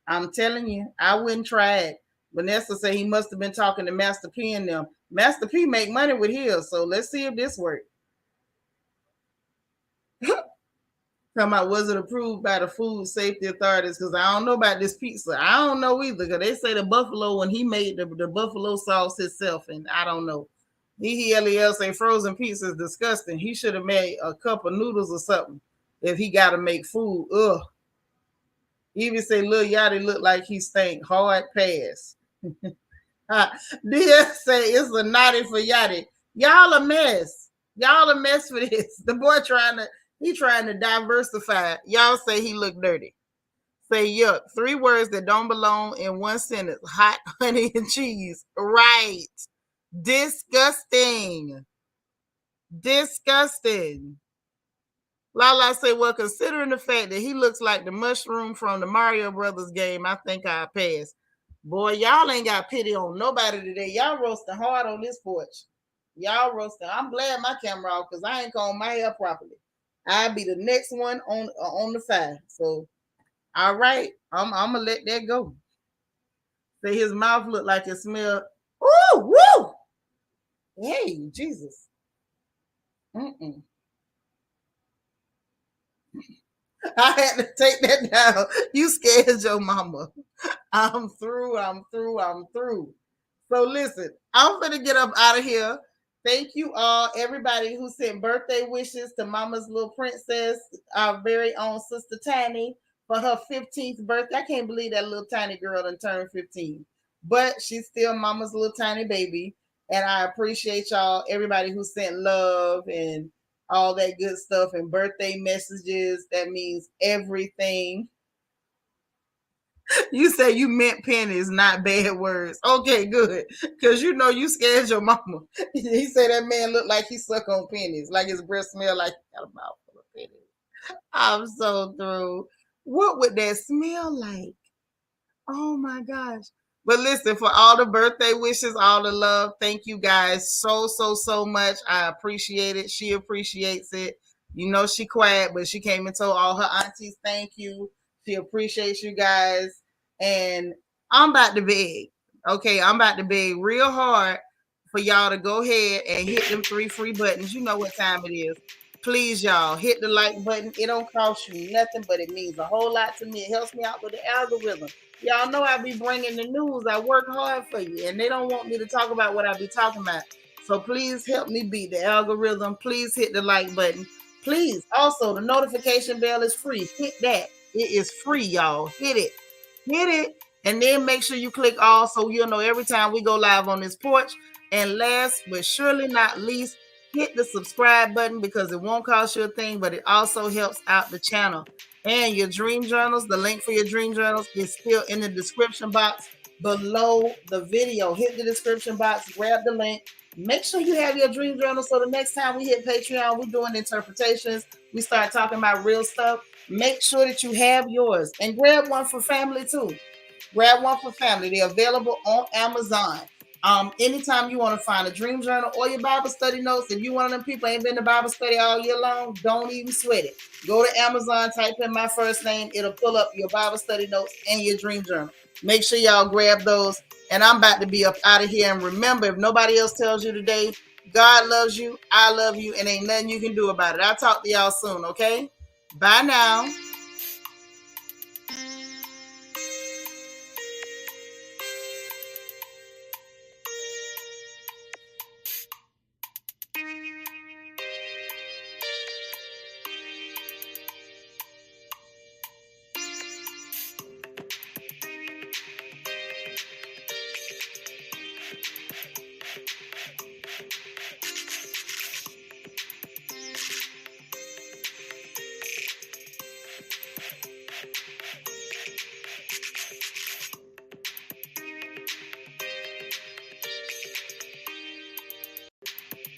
I'm telling you, I wouldn't try it. Vanessa say he must have been talking to Master P and them. Master P make money with his, so let's see if this works. Talking about was it approved by the food safety authorities? Because I don't know about this pizza. I don't know either. Because they say the buffalo when he made the buffalo sauce himself, and I don't know. DHLEL say frozen pizza is disgusting. He should have made a cup of noodles or something if he got to make food. Ugh. Even say Lil Yachty look like he stank. Hard pass. Dia say it's a naughty for Yachty. Y'all a mess. Y'all a mess for this. The boy trying to diversify. Y'all say he look dirty. Say yuck. 3 words that don't belong in one sentence. Hot honey and cheese. Right. Disgusting. Disgusting. Lala say, well, considering the fact that he looks like the mushroom from the Mario Brothers game, I think I'll pass. Boy, y'all ain't got pity on nobody today. Y'all roasting hard on this porch. Y'all roasting. I'm glad my camera off because I ain't combed my hair properly. I'll be the next one on the fire. So, all right, I'm gonna let that go. Say his mouth look like it smell. Ooh, woo! Hey, Jesus. Mm-mm. I had to take that down. You scared your mama. I'm through. I'm through. I'm through. So listen, I'm gonna get up out of here. Thank you all, everybody who sent birthday wishes to Mama's little princess, our very own sister Tiny, for her 15th birthday. I can't believe that little tiny girl done turned 15, but she's still Mama's little tiny baby. And I appreciate y'all, everybody who sent love and all that good stuff and birthday messages. That means everything. You say you meant pennies, not bad words. Okay, good. Because you know you scared your mama. He said that man looked like he suck on pennies, like his breath smell like he got a mouthful of pennies. I'm so through. What would that smell like? Oh my gosh. But listen, for all the birthday wishes, all the love, thank you guys so much. I appreciate it. She appreciates it. You know she quiet, but she came and told all her aunties thank you. She appreciates you guys. And I'm about to beg. Okay, I'm about to beg real hard for y'all to go ahead and hit them 3 free buttons. You know what time it is. Please, y'all, hit the like button. It don't cost you nothing, but it means a whole lot to me. It helps me out with the algorithm. Y'all know I be bringing the news. I work hard for you, and they don't want me to talk about what I be talking about. So please help me beat the algorithm. Please hit the like button. Please, also, the notification bell is free. Hit that. It is free, y'all. Hit it. Hit it. And then make sure you click all so you'll know every time we go live on this porch. And last but surely not least, hit the subscribe button because it won't cost you a thing, but it also helps out the channel. And your dream journals, the link for your dream journals is still in the description box below the video. Hit the description box, grab the link. Make sure you have your dream journal so the next time we hit Patreon, we're doing interpretations, we start talking about real stuff. Make sure that you have yours and grab one for family too. Grab one for family. They're available on Amazon. Anytime you want to find a dream journal or your Bible study notes, if you one of them people ain't been to Bible study all year long, don't even sweat it. Go to Amazon, type in my first name. It'll pull up your Bible study notes and your dream journal. Make sure y'all grab those. And I'm about to be up out of here. And remember, if nobody else tells you today, God loves you, I love you, and ain't nothing you can do about it. I'll talk to y'all soon, okay? Bye now.